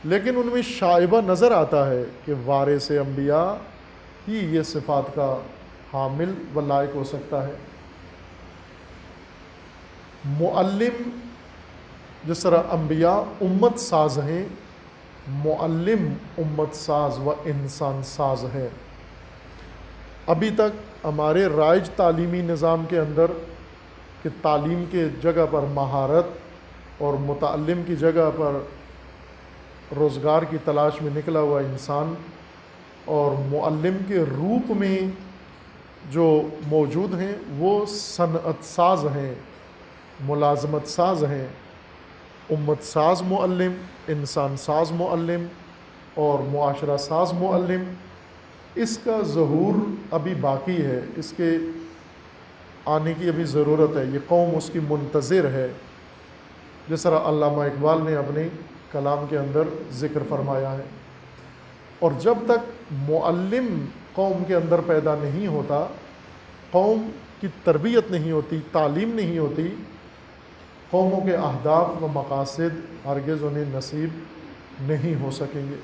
لیکن ان میں شائبہ نظر آتا ہے کہ وارث انبیاء ہی یہ صفات کا حامل و لائق ہو سکتا ہے. معلم جس طرح انبیاء امت ساز ہیں, معلم امت ساز و انسان ساز ہے. ابھی تک ہمارے رائج تعلیمی نظام کے اندر کہ تعلیم کے جگہ پر مہارت اور متعلم کی جگہ پر روزگار کی تلاش میں نکلا ہوا انسان, اور معلم کے روپ میں جو موجود ہیں وہ صنعت ساز ہیں, ملازمت ساز ہیں. امت ساز معلم، انسان ساز معلم اور معاشرہ ساز معلم، اس کا ظہور ابھی باقی ہے، اس کے آنے کی ابھی ضرورت ہے، یہ قوم اس کی منتظر ہے، جس طرح علامہ اقبال نے اپنے کلام کے اندر ذکر فرمایا ہے۔ اور جب تک معلم قوم کے اندر پیدا نہیں ہوتا، قوم کی تربیت نہیں ہوتی، تعلیم نہیں ہوتی، قوموں کے اہداف و مقاصد ہرگز انہیں نصیب نہیں ہو سکیں گے۔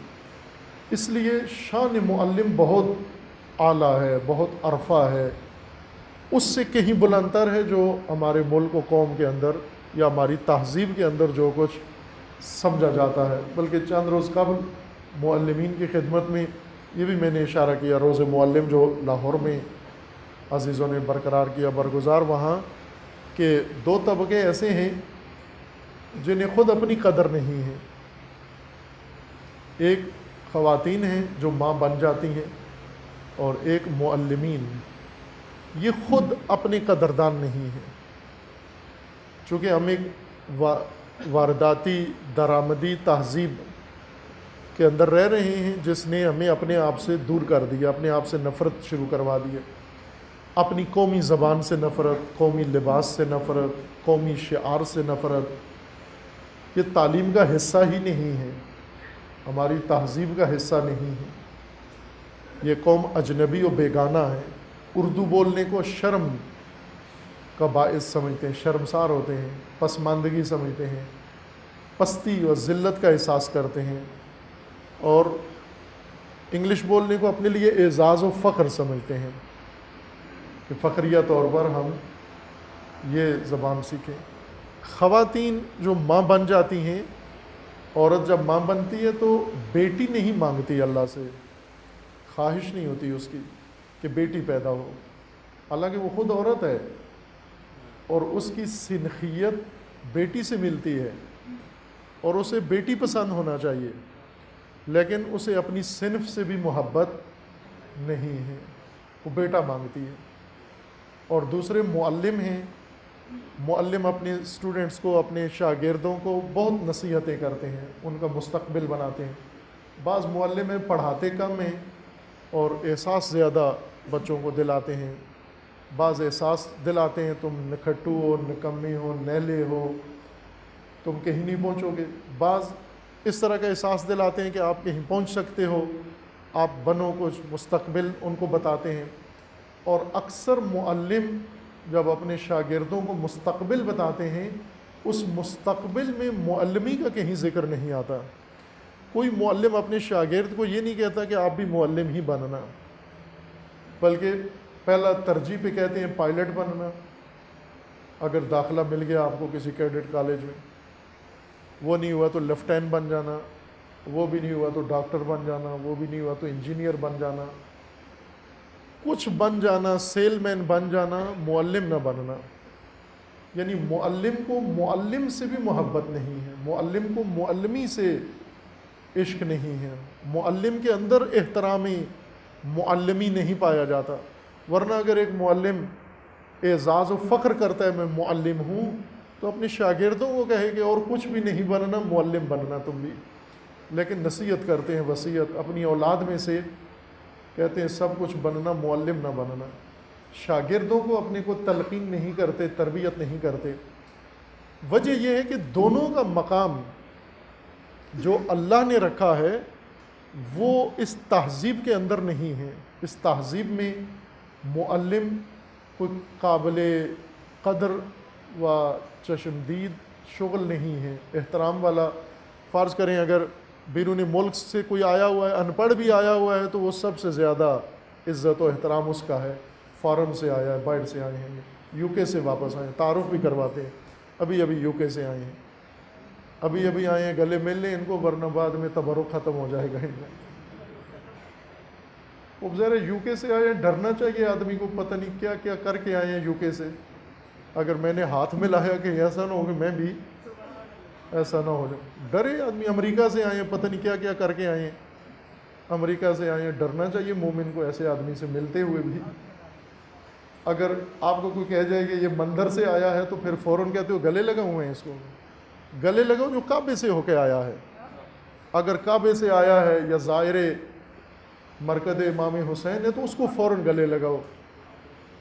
اس لیے شان معلم بہت اعلیٰ ہے، بہت عرفہ ہے، اس سے کہیں بلندتر ہے جو ہمارے ملک و قوم کے اندر یا ہماری تہذیب کے اندر جو کچھ سمجھا جاتا ہے۔ بلکہ چند روز قبل معلمین کی خدمت میں یہ بھی میں نے اشارہ کیا، روز معلم جو لاہور میں عزیزوں نے برقرار کیا برگزار، وہاں کہ 2 طبقے ایسے ہیں جنہیں خود اپنی قدر نہیں ہے۔ ایک خواتین ہیں جو ماں بن جاتی ہیں، اور ایک معلمین، یہ خود اپنے قدردان نہیں ہیں۔ چونکہ ہم ایک وارداتی درآمدی تہذیب کے اندر رہ رہے ہیں، جس نے ہمیں اپنے آپ سے دور کر دیا، اپنے آپ سے نفرت شروع کروا دی ہے، اپنی قومی زبان سے نفرت، قومی لباس سے نفرت، قومی شعار سے نفرت۔ یہ تعلیم کا حصہ ہی نہیں ہے، ہماری تہذیب کا حصہ نہیں ہے۔ یہ قوم اجنبی و بیگانہ ہے، اردو بولنے کو شرم کا باعث سمجھتے ہیں، شرمسار ہوتے ہیں، پسماندگی سمجھتے ہیں، پستی و ذلت کا احساس کرتے ہیں، اور انگلش بولنے کو اپنے لیے اعزاز و فخر سمجھتے ہیں کہ فخریہ طور پر ہم یہ زبان سیکھیں۔ خواتین جو ماں بن جاتی ہیں، عورت جب ماں بنتی ہے تو بیٹی نہیں مانگتی اللہ سے، خواہش نہیں ہوتی اس کی کہ بیٹی پیدا ہو، حالانکہ وہ خود عورت ہے اور اس کی سنخیت بیٹی سے ملتی ہے اور اسے بیٹی پسند ہونا چاہیے، لیکن اسے اپنی صنف سے بھی محبت نہیں ہے، وہ بیٹا مانگتی ہے۔ اور دوسرے معلم ہیں، معلم اپنے اسٹوڈنٹس کو، اپنے شاگردوں کو بہت نصیحتیں کرتے ہیں، ان کا مستقبل بناتے ہیں۔ بعض معلم ہیں پڑھاتے کم ہیں اور احساس زیادہ بچوں کو دلاتے ہیں، بعض احساس دلاتے ہیں تم نکھٹو ہو، نکمی ہو، نیلے ہو، تم کہیں نہیں پہنچو گے۔ بعض اس طرح کا احساس دلاتے ہیں کہ آپ کہیں پہنچ سکتے ہو، آپ بنو کچھ، مستقبل ان کو بتاتے ہیں۔ اور اکثر معلم جب اپنے شاگردوں کو مستقبل بتاتے ہیں، اس مستقبل میں معلمی کا کہیں ذکر نہیں آتا۔ کوئی معلم اپنے شاگرد کو یہ نہیں کہتا کہ آپ بھی معلم ہی بننا، بلکہ پہلا ترجیح پہ کہتے ہیں پائلٹ بننا، اگر داخلہ مل گیا آپ کو کسی کیڈٹ کالج میں، وہ نہیں ہوا تو لیفٹیننٹ بن جانا، وہ بھی نہیں ہوا تو ڈاکٹر بن جانا، وہ بھی نہیں ہوا تو انجینئر بن جانا، کچھ بن جانا، سیل مین بن جانا، معلم نہ بننا۔ یعنی معلم کو معلم سے بھی محبت نہیں ہے، معلم کو معلمی سے عشق نہیں ہے، معلم کے اندر احترامی معلمی نہیں پایا جاتا۔ ورنہ اگر ایک معلم اعزاز و فخر کرتا ہے میں معلم ہوں، تو اپنے شاگردوں کو کہے کہ اور کچھ بھی نہیں بننا، معلم بننا تم بھی۔ لیکن نصیحت کرتے ہیں، وصیت اپنی اولاد میں سے کہتے ہیں سب کچھ بننا، معلم نہ بننا۔ شاگردوں کو اپنے کو تلقین نہیں کرتے، تربیت نہیں کرتے۔ وجہ یہ ہے کہ دونوں کا مقام جو اللہ نے رکھا ہے وہ اس تہذیب کے اندر نہیں ہے۔ اس تہذیب میں معلم کوئی قابل قدر و چشمدید شغل نہیں ہے، احترام والا۔ فرض کریں اگر بیرون ملک سے کوئی آیا ہوا ہے، ان پڑھ بھی آیا ہوا ہے، تو وہ سب سے زیادہ عزت و احترام اس کا ہے۔ فارن سے آیا ہے، باہر سے آئے ہیں، یو کے سے واپس آئے ہیں، تعارف بھی کرواتے ہیں، ابھی یو کے سے آئے ہیں، ابھی آئے ہیں، گلے مل لیں ان کو، ورنہ بعد میں تبرک ختم ہو جائے گا ان کا۔ وہ ذرا یو کے سے آئے ہیں، ڈرنا چاہیے آدمی کو، پتہ نہیں کیا کیا کر کے آئے ہیں یو کے سے۔ اگر میں نے ہاتھ میں لایا کہ ایسا نہ ہو کہ میں بھی ایسا نہ ہو جائے، ڈرے آدمی۔ امریکہ سے آئے ہیں، پتہ نہیں کیا کیا کر کے آئے ہیں، امریکہ سے آئے ہیں، ڈرنا چاہیے مومن کو ایسے آدمی سے ملتے ہوئے بھی۔ اگر آپ کو کوئی کہہ جائے کہ یہ مندر سے آیا ہے تو پھر فوراً کہتے ہو گلے لگا ہوئے ہیں اس کو، گلے لگاؤ جو کعبے سے ہو کے آیا ہے. اگر کعبے سے آیا ہے یا زائر مرکز امام حسین ہے تو اس کو فوراً گلے لگاؤ.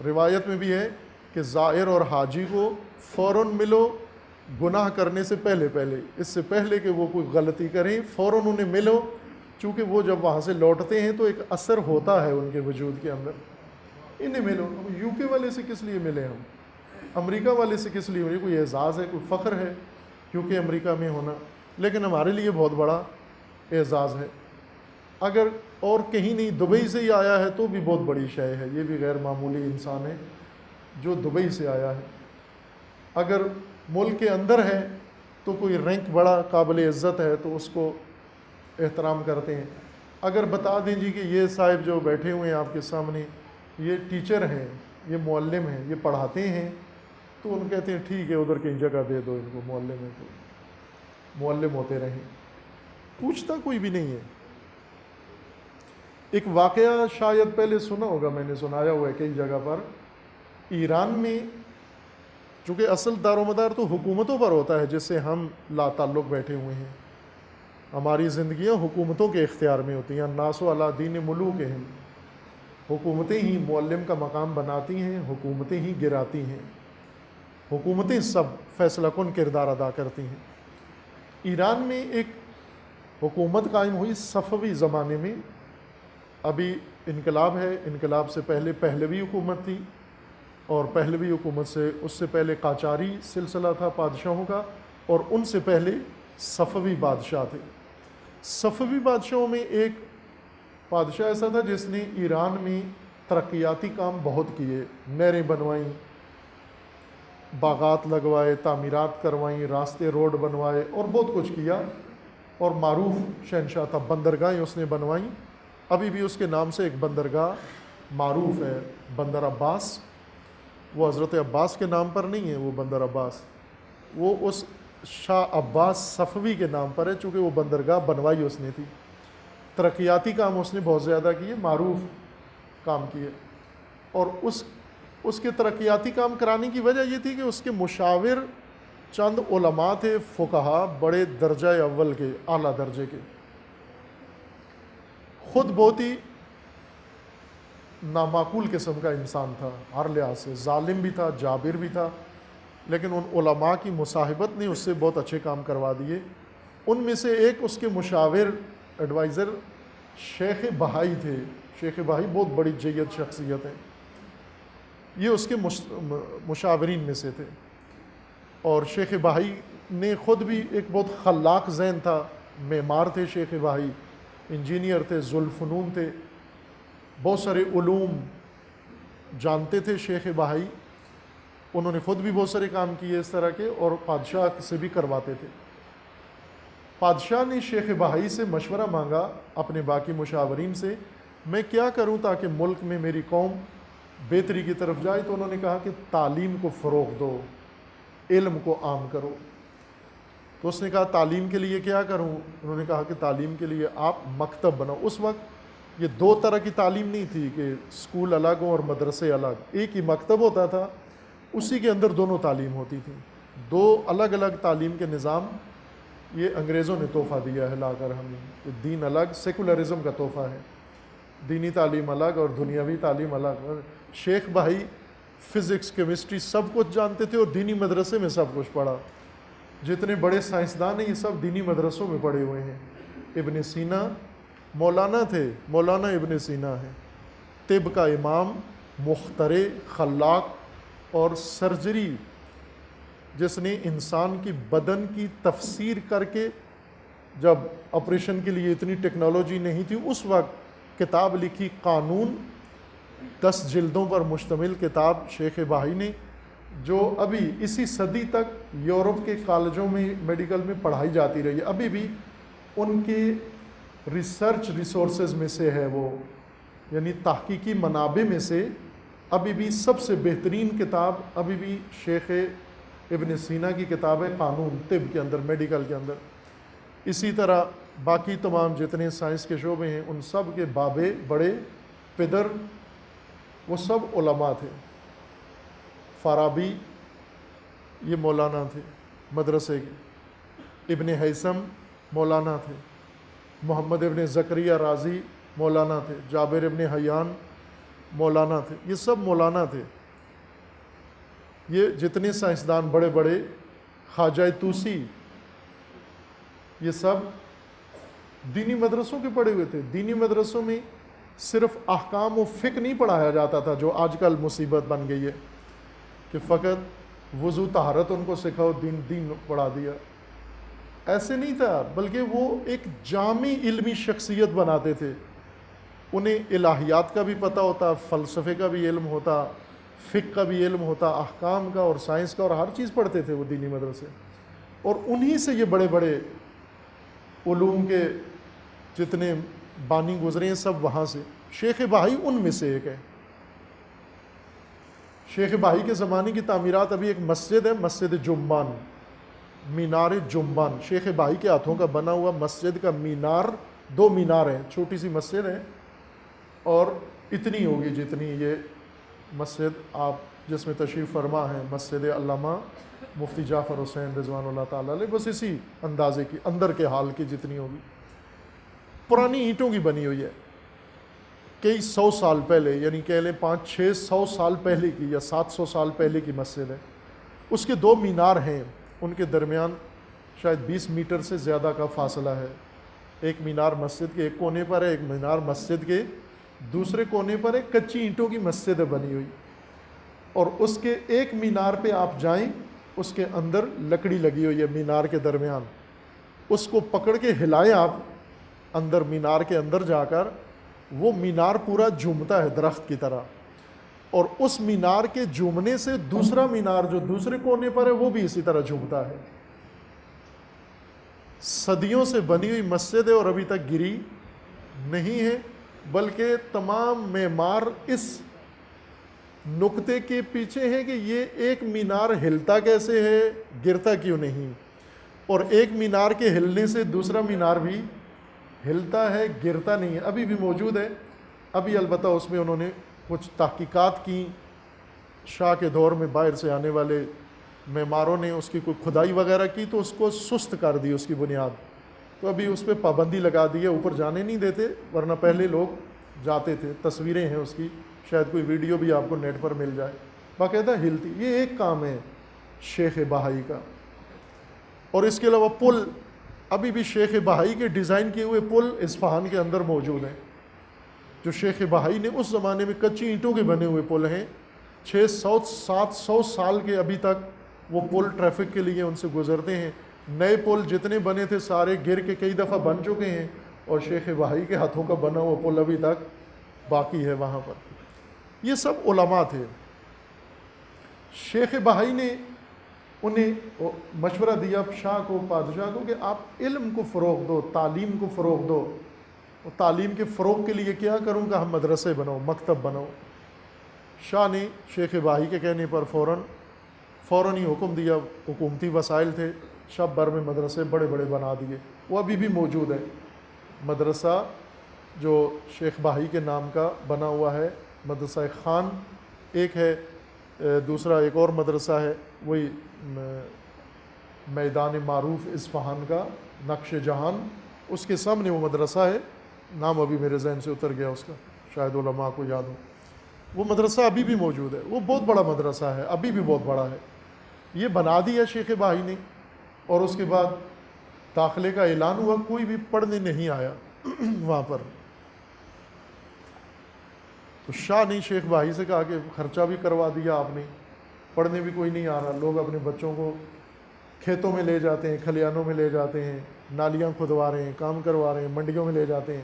روایت میں بھی ہے کہ زائر اور حاجی کو فوراً ملو گناہ کرنے سے پہلے اس سے پہلے کہ وہ کوئی غلطی کریں فوراً انہیں ملو، چونکہ وہ جب وہاں سے لوٹتے ہیں تو ایک اثر ہوتا ہے ان کے وجود کے اندر. انہیں ملو. یو کے والے سے کس لیے ملے ہم؟ امریکہ والے سے کس لیے ملے؟ کوئی اعزاز ہے، کوئی فخر ہے کیونکہ امریکہ میں ہونا، لیکن ہمارے لیے بہت بڑا اعزاز ہے. اگر اور کہیں نہیں دبئی سے ہی آیا ہے تو بھی بہت بڑی شے ہے، یہ بھی غیر معمولی انسان ہے جو دبئی سے آیا ہے. اگر ملک کے اندر ہے تو کوئی رینک بڑا قابل عزت ہے تو اس کو احترام کرتے ہیں. اگر بتا دیں جی کہ یہ صاحب جو بیٹھے ہوئے ہیں آپ کے سامنے یہ ٹیچر ہیں، یہ معلم ہیں، یہ پڑھاتے ہیں، تو ان کہتے ہیں ٹھیک ہے ادھر کہیں جگہ دے دو ان کو، معلم ہے تو معلم ہوتے رہیں. پوچھتا کوئی بھی نہیں ہے. ایک واقعہ شاید پہلے سنا ہوگا، میں نے سنایا ہوا ہے کئی جگہ پر. ایران میں چونکہ اصل دار و مدار تو حکومتوں پر ہوتا ہے جس سے ہم لا تعلق بیٹھے ہوئے ہیں، ہماری زندگیاں حکومتوں کے اختیار میں ہوتی ہیں. الناس علی دین ملوکہم، حکومتیں ہی معلم کا مقام بناتی ہیں، حکومتیں ہی گراتی ہیں، حکومتیں سب فیصلہ کن کردار ادا کرتی ہیں. ایران میں ایک حکومت قائم ہوئی صفوی زمانے میں. ابھی انقلاب ہے، انقلاب سے پہلے پہلوی حکومت تھی، اور پہلوی حکومت سے اس سے پہلے قاجاری سلسلہ تھا بادشاہوں کا، اور ان سے پہلے صفوی بادشاہ تھے. صفوی بادشاہوں میں ایک بادشاہ ایسا تھا جس نے ایران میں ترقیاتی کام بہت کیے، نہریں بنوائیں، باغات لگوائے، تعمیرات کروائیں، راستے روڈ بنوائے اور بہت کچھ کیا، اور معروف شہنشاہ تھا. بندرگاہیں اس نے بنوائیں. ابھی بھی اس کے نام سے ایک بندرگاہ معروف ہے، بندر عباس. وہ حضرت عباس کے نام پر نہیں ہے وہ بندر عباس، وہ اس شاہ عباس صفوی کے نام پر ہے، چونکہ وہ بندرگاہ بنوائی اس نے تھی. ترقیاتی کام اس نے بہت زیادہ کیے، معروف کام کیے. اور اس کے ترقیاتی کام کرانے کی وجہ یہ تھی کہ اس کے مشاور چند علماء تھے، فقہا، بڑے درجہ اول کے، اعلیٰ درجے کے. خود بہت ہی نامعقول قسم کا انسان تھا، ہر لحاظ سے ظالم بھی تھا، جابر بھی تھا، لیکن ان علماء کی مصاحبت نے اس سے بہت اچھے کام کروا دیے. ان میں سے ایک اس کے مشاور ایڈوائزر شیخ بہائی تھے. شیخ بہائی بہت بڑی جید شخصیت ہے، یہ اس کے مشاورین میں سے تھے. اور شیخ بہائی نے خود بھی ایک بہت خلاق ذہن تھا، معمار تھے شیخ بہائی، انجینئر تھے، ذوالفنون تھے، بہت سارے علوم جانتے تھے شیخ بہائی. انہوں نے خود بھی بہت سارے کام کیے اس طرح کے، اور بادشاہ سے بھی کرواتے تھے. بادشاہ نے شیخ بہائی سے مشورہ مانگا اپنے باقی مشاورین سے، میں کیا کروں تاکہ ملک میں میری قوم بہتری کی طرف جائے. تو انہوں نے کہا کہ تعلیم کو فروغ دو، علم کو عام کرو. تو اس نے کہا تعلیم کے لیے کیا کروں؟ انہوں نے کہا کہ تعلیم کے لیے آپ مکتب بناؤ. اس وقت یہ دو طرح کی تعلیم نہیں تھی کہ اسکول الگ ہوں اور مدرسے الگ، ایک ہی مکتب ہوتا تھا، اسی کے اندر دونوں تعلیم ہوتی تھی. دو الگ الگ تعلیم کے نظام یہ انگریزوں نے تحفہ دیا ہے لا کر ہمیں. دین الگ، سیکولرزم کا تحفہ ہے، دینی تعلیم الگ اور دنیاوی تعلیم الگ. شیخ بھائی فزکس، کیمسٹری سب کچھ جانتے تھے اور دینی مدرسے میں سب کچھ پڑھا. جتنے بڑے سائنسدان ہیں یہ سب دینی مدرسوں میں پڑھے ہوئے ہیں. ابن سینا مولانا تھے، مولانا ابن سینا ہے، طب کا امام، مخترع، خلاق، اور سرجری جس نے انسان کی بدن کی تفسیر کر کے، جب آپریشن کے لیے اتنی ٹیکنالوجی نہیں تھی اس وقت، کتاب لکھی قانون، 10 جلدوں پر مشتمل کتاب شیخ بہائی نے، جو ابھی اسی صدی تک یورپ کے کالجوں میں میڈیکل میں پڑھائی جاتی رہی ہے. ابھی بھی ان کے ریسرچ ریسورسز میں سے ہے وہ، یعنی تحقیقی منابع میں سے ابھی بھی سب سے بہترین کتاب ابھی بھی شیخ ابن سینا کی کتاب ہے قانون، طب کے اندر، میڈیکل کے اندر. اسی طرح باقی تمام جتنے سائنس کے شعبے ہیں ان سب کے بابے، بڑے پدر، وہ سب علماء تھے. فارابی یہ مولانا تھے مدرسے کے. ابن ہیثم مولانا تھے، محمد ابن زکریہ رازی مولانا تھے، جابر ابن حیان مولانا تھے، یہ سب مولانا تھے۔ یہ جتنے سائنسدان بڑے بڑے، خواجہ طوسی، یہ سب دینی مدرسوں کے پڑھے ہوئے تھے۔ دینی مدرسوں میں صرف احکام و فقہ نہیں پڑھایا جاتا تھا جو آج کل مصیبت بن گئی ہے کہ فقط وضو طہارت ان کو سکھاؤ، دین پڑھا دیا۔ ایسے نہیں تھا، بلکہ وہ ایک جامع علمی شخصیت بناتے تھے۔ انہیں الہیات کا بھی پتہ ہوتا، فلسفے کا بھی علم ہوتا، فقہ کا بھی علم ہوتا، احکام کا اور سائنس کا، اور ہر چیز پڑھتے تھے وہ دینی مدرسے۔ اور انہی سے یہ بڑے بڑے علوم کے جتنے بانی گزرے ہیں سب وہاں سے۔ شیخ بہائی ان میں سے ایک ہے۔ شیخ بہائی کے زمانے کی تعمیرات، ابھی ایک مسجد ہے، مسجد جنبان، مینار جنبان، شیخ بہائی کے ہاتھوں کا بنا ہوا مسجد کا مینار، 2 مینار ہیں، چھوٹی سی مسجد ہے اور اتنی ہوگی جتنی یہ مسجد آپ جس میں تشریف فرما ہے، مسجد علامہ مفتی جعفر حسین رضوان اللہ تعالیٰ علیہ، بس اسی اندازے کی، اندر کے حال کی جتنی ہوگی۔ پرانی اینٹوں کی بنی ہوئی ہے، کئی 100 سال پہلے، یعنی کہہ لیں 500-600 سال پہلے کی یا 700 سال پہلے کی مسجد ہے۔ اس کے 2 مینار ہیں، ان کے درمیان شاید 20 میٹر سے زیادہ کا فاصلہ ہے۔ ایک مینار مسجد کے ایک کونے پر ہے، ایک مینار مسجد کے دوسرے کونے پر ایک کچی اینٹوں کی مسجد ہے بنی ہوئی، اور اس کے ایک مینار پہ آپ جائیں، اس کے اندر لکڑی لگی ہوئی ہے مینار کے درمیان، اس کو پکڑ کے ہلائیں آپ اندر مینار کے اندر جا کر، وہ مینار پورا جھومتا ہے درخت کی طرح، اور اس مینار کے جھومنے سے دوسرا مینار جو دوسرے کونے پر ہے وہ بھی اسی طرح جھومتا ہے۔ صدیوں سے بنی ہوئی مسجد ہے اور ابھی تک گری نہیں ہے، بلکہ تمام معمار اس نقطے کے پیچھے ہیں کہ یہ ایک مینار ہلتا کیسے ہے، گرتا کیوں نہیں، اور ایک مینار کے ہلنے سے دوسرا مینار بھی ہلتا ہے، گرتا نہیں ہے، ابھی بھی موجود ہے۔ ابھی البتہ اس میں انہوں نے کچھ تحقیقات کی، شاہ کے دور میں باہر سے آنے والے معماروں نے اس کی کوئی کھدائی وغیرہ کی تو اس کو سست کر دی اس کی بنیاد، تو ابھی اس پہ پابندی لگا دی ہے، اوپر جانے نہیں دیتے، ورنہ پہلے لوگ جاتے تھے۔ تصویریں ہیں اس کی، شاید کوئی ویڈیو بھی آپ کو نیٹ پر مل جائے، باقاعدہ ہلتی۔ یہ ایک کام ہے شیخ بہائی کا۔ اور اس کے علاوہ پل، ابھی بھی شیخ بہائی کے ڈیزائن کیے ہوئے پل اصفہان کے اندر موجود ہیں، جو شیخ بہائی نے اس زمانے میں کچی اینٹوں کے بنے ہوئے پل ہیں، 600-700 سال کے ابھی تک وہ پل ٹریفک کے لیے ان سے گزرتے ہیں۔ نئے پل جتنے بنے تھے سارے گر کے کئی دفعہ بن چکے ہیں، اور شیخ بہائی کے ہاتھوں کا بنا ہوا پل ابھی تک باقی ہے وہاں پر۔ یہ سب علماء تھے۔ شیخ بہائی نے انہیں مشورہ دیا شاہ کو، بادشاہ کو، کہ آپ علم کو فروغ دو، تعلیم کو فروغ دو، اور تعلیم کے فروغ کے لیے کیا کروں گا، ہم مدرسے بناؤ، مکتب بناؤ۔ شاہ نے شیخ بہائی کے کہنے پر فوراً ہی حکم دیا، حکومتی وسائل تھے، شب بھر میں مدرسے بڑے بڑے بنا دیے۔ وہ ابھی بھی موجود ہے مدرسہ جو شیخ بہائی کے نام کا بنا ہوا ہے، مدرسہ خان ایک ہے، دوسرا ایک اور مدرسہ ہے وہی میدان معروف اصفہان کا، نقش جہان، اس کے سامنے وہ مدرسہ ہے، نام ابھی میرے ذہن سے اتر گیا اس کا، شاید علماء کو یاد ہو۔ وہ مدرسہ ابھی بھی موجود ہے، وہ بہت بڑا مدرسہ ہے، ابھی بھی بہت بڑا ہے۔ یہ بنا دیا شیخ بہائی نے، اور اس کے بعد داخلے کا اعلان ہوا، کوئی بھی پڑھنے نہیں آیا وہاں پر۔ تو شاہ نے شیخ بہائی سے کہا کہ خرچہ بھی کروا دیا آپ نے، پڑھنے بھی کوئی نہیں آ رہا، لوگ اپنے بچوں کو کھیتوں میں لے جاتے ہیں، کھلیانوں میں لے جاتے ہیں، نالیاں کھدوا رہے ہیں، کام کروا رہے ہیں، منڈیوں میں لے جاتے ہیں،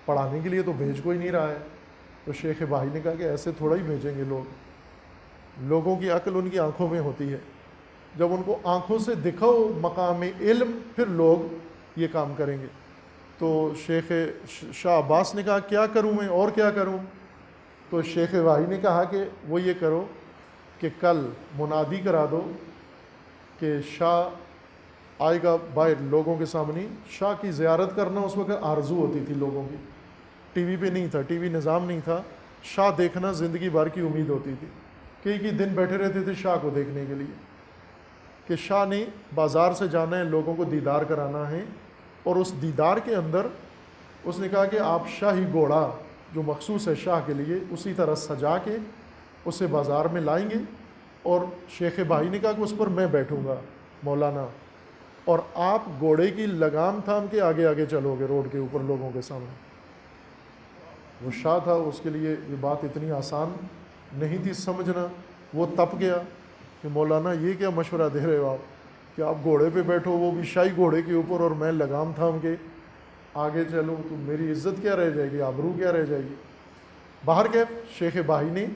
پڑھانے کے لیے تو بھیج کوئی نہیں رہا ہے۔ تو شیخ بہائی نے کہا کہ ایسے تھوڑا ہی بھیجیں گے لوگوں کی عقل ان کی آنکھوں میں ہوتی ہے، جب ان کو آنکھوں سے دکھاؤ مقام علم، پھر لوگ یہ کام کریں گے۔ تو شیخ شاہ عباس نے کہا کیا کروں میں، اور کیا کروں؟ تو شیخ بہائی نے کہا کہ وہ یہ کرو کہ کل منادی کرا دو کہ شاہ آئے گا باہر لوگوں کے سامنے۔ شاہ کی زیارت کرنا اس وقت آرزو ہوتی تھی لوگوں کی، ٹی وی پہ نہیں تھا، ٹی وی نظام نہیں تھا، شاہ دیکھنا زندگی بھر کی امید ہوتی تھی، کئی دن بیٹھے رہتے تھے شاہ کو دیکھنے کے لیے۔ کہ شاہ نے بازار سے جانا ہے، لوگوں کو دیدار کرانا ہے، اور اس دیدار کے اندر اس نے کہا کہ آپ شاہی گھوڑا جو مخصوص ہے شاہ کے لیے اسی طرح سجا کے اسے بازار میں لائیں گے، اور شیخ بھائی نے کہا کہ اس پر میں بیٹھوں گا مولانا، اور آپ گھوڑے کی لگام تھام کے آگے آگے چلو گے روڈ کے اوپر لوگوں کے سامنے۔ وہ شاہ تھا، اس کے لیے یہ بات اتنی آسان نہیں تھی سمجھنا۔ وہ تپ گیا کہ مولانا یہ کیا مشورہ دے رہے ہو آپ کہ آپ گھوڑے پہ بیٹھو، وہ بھی شاہی گھوڑے کے اوپر، اور میں لگام تھام کے آگے چلوں، تو میری عزت کیا رہ جائے گی، آبرو کیا رہ جائے گی۔ باہر کے شیخ بھائی نے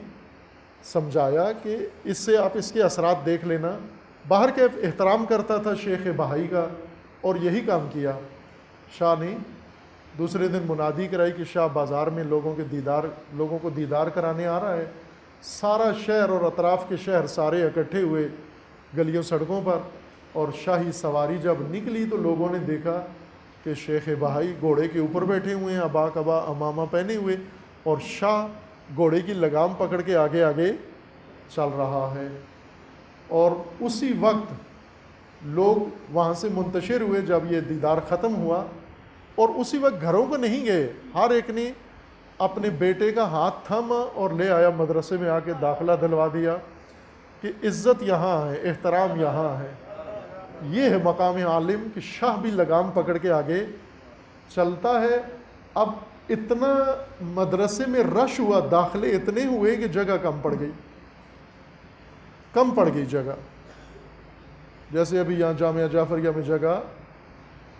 سمجھایا کہ اس سے آپ اس کے اثرات دیکھ لینا۔ باہر کے احترام کرتا تھا شیخ بھائی کا، اور یہی کام کیا۔ شاہ نے دوسرے دن منادی کرائی کہ شاہ بازار میں لوگوں کو دیدار کرانے آ رہا ہے۔ سارا شہر اور اطراف کے شہر سارے اکٹھے ہوئے گلیوں سڑکوں پر، اور شاہی سواری جب نکلی تو لوگوں نے دیکھا کہ شیخ بہائی گھوڑے کے اوپر بیٹھے ہوئے ہیں، ابا کبا امامہ پہنے ہوئے، اور شاہ گھوڑے کی لگام پکڑ کے آگے آگے چل رہا ہے۔ اور اسی وقت لوگ وہاں سے منتشر ہوئے جب یہ دیدار ختم ہوا، اور اسی وقت گھروں کو نہیں گئے، ہر ایک نے اپنے بیٹے کا ہاتھ تھاما اور لے آیا، مدرسے میں آ کے داخلہ دلوا دیا کہ عزت یہاں ہے، احترام یہاں ہے۔ یہ ہے مقام عالم کہ شاہ بھی لگام پکڑ کے آگے چلتا ہے۔ اب اتنا مدرسے میں رش ہوا، داخلے اتنے ہوئے کہ جگہ کم پڑ گئی جگہ، جیسے ابھی یہاں جامعہ جعفریہ میں جگہ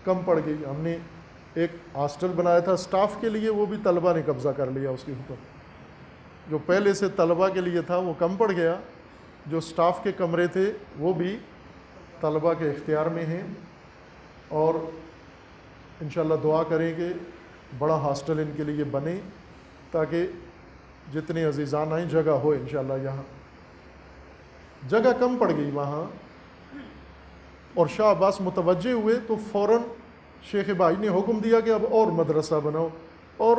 کم پڑ گئی۔ ہم نے ایک ہاسٹل بنایا تھا سٹاف کے لیے، وہ بھی طلبہ نے قبضہ کر لیا اس کے اوپر۔ جو پہلے سے طلبہ کے لیے تھا وہ کم پڑ گیا، جو سٹاف کے کمرے تھے وہ بھی طلبہ کے اختیار میں ہیں، اور انشاءاللہ دعا کریں کہ بڑا ہاسٹل ان کے لیے بنے تاکہ جتنے عزیزان آئیں جگہ ہو انشاءاللہ۔ یہاں جگہ کم پڑ گئی وہاں، اور شاہ عباس متوجہ ہوئے تو فوراً شیخ بھائی نے حکم دیا کہ اب اور مدرسہ بناؤ، اور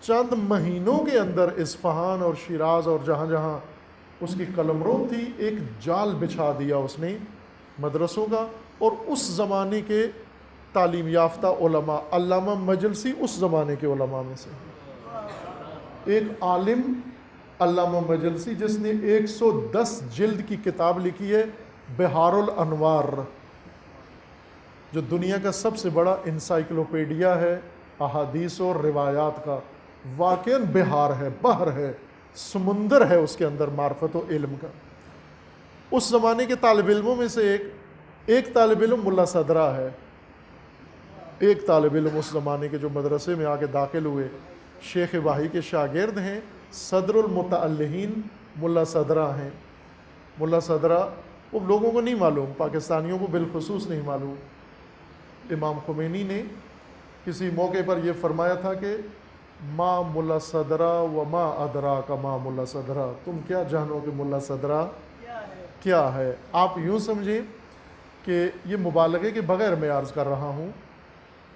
چند مہینوں کے اندر اصفہان اور شیراز اور جہاں جہاں اس کی قلمرو تھی ایک جال بچھا دیا اس نے مدرسوں کا۔ اور اس زمانے کے تعلیم یافتہ علماء، علامہ مجلسی اس زمانے کے علماء میں سے ایک عالم علامہ مجلسی، جس نے 110 جلد کی کتاب لکھی ہے بہار الانوار، جو دنیا کا سب سے بڑا انسائکلوپیڈیا ہے احادیث اور روایات کا۔ واقعاً بہار ہے، بحر ہے، سمندر ہے اس کے اندر معرفت و علم کا۔ اس زمانے کے طالب علموں میں سے ایک طالب علم ملا صدرہ ہے، ایک طالب علم اس زمانے کے جو مدرسے میں آ کے داخل ہوئے، شیخ واہی کے شاگرد ہیں، صدر المتعلہین ملا صدرہ ہیں۔ ملا صدرہ وہ لوگوں کو نہیں معلوم، پاکستانیوں کو بالخصوص نہیں معلوم۔ امام خمینی نے کسی موقع پر یہ فرمایا تھا کہ ما ملا صدرہ و ما ادراک ما ملا صدرہ، تم کیا جانو کہ ملا صدرہ کیا ہے۔ آپ یوں سمجھیں کہ یہ مبالغے کے بغیر میں عرض کر رہا ہوں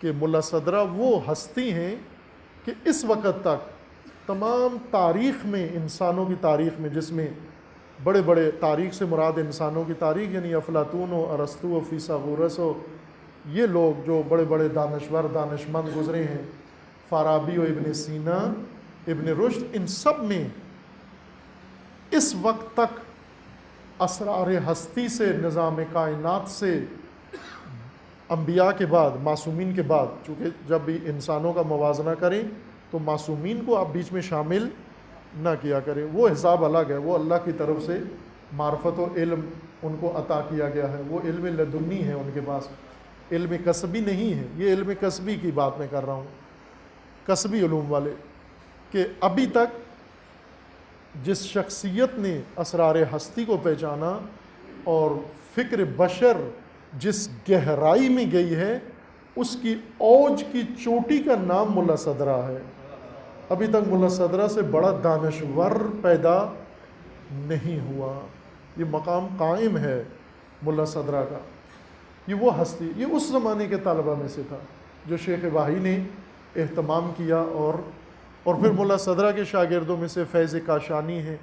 کہ ملا صدرہ وہ ہستی ہیں کہ اس وقت تک تمام تاریخ میں، انسانوں کی تاریخ میں، جس میں بڑے بڑے تاریخ سے مراد انسانوں کی تاریخ یعنی افلاطون و ارسطو و فیثاغورس و یہ لوگ جو بڑے بڑے دانشور دانشمند گزرے ہیں، فارابی و ابن سینا، ابن رشد، ان سب میں اس وقت تک اسرار ہستی سے، نظام کائنات سے، انبیاء کے بعد، معصومین کے بعد، چونکہ جب بھی انسانوں کا موازنہ کریں تو معصومین کو آپ بیچ میں شامل نہ کیا کریں، وہ حساب الگ ہے، وہ اللہ کی طرف سے معرفت و علم ان کو عطا کیا گیا ہے، وہ علم لدنی ہے ان کے پاس، علم کسبی نہیں ہے۔ یہ علم کسبی کی بات میں کر رہا ہوں، کسبی علوم والے، کہ ابھی تک جس شخصیت نے اسرار ہستی کو پہچانا اور فکر بشر جس گہرائی میں گئی ہے، اس کی اوج کی چوٹی کا نام ملا صدرہ ہے۔ ابھی تک ملا صدرہ سے بڑا دانشور پیدا نہیں ہوا، یہ مقام قائم ہے ملا صدرہ کا۔ یہ وہ ہستی، یہ اس زمانے کے طلبہ میں سے تھا جو شیخ واہی نے اہتمام کیا، اور پھر ملا صدرہ کے شاگردوں میں سے فیض کاشانی ہیں،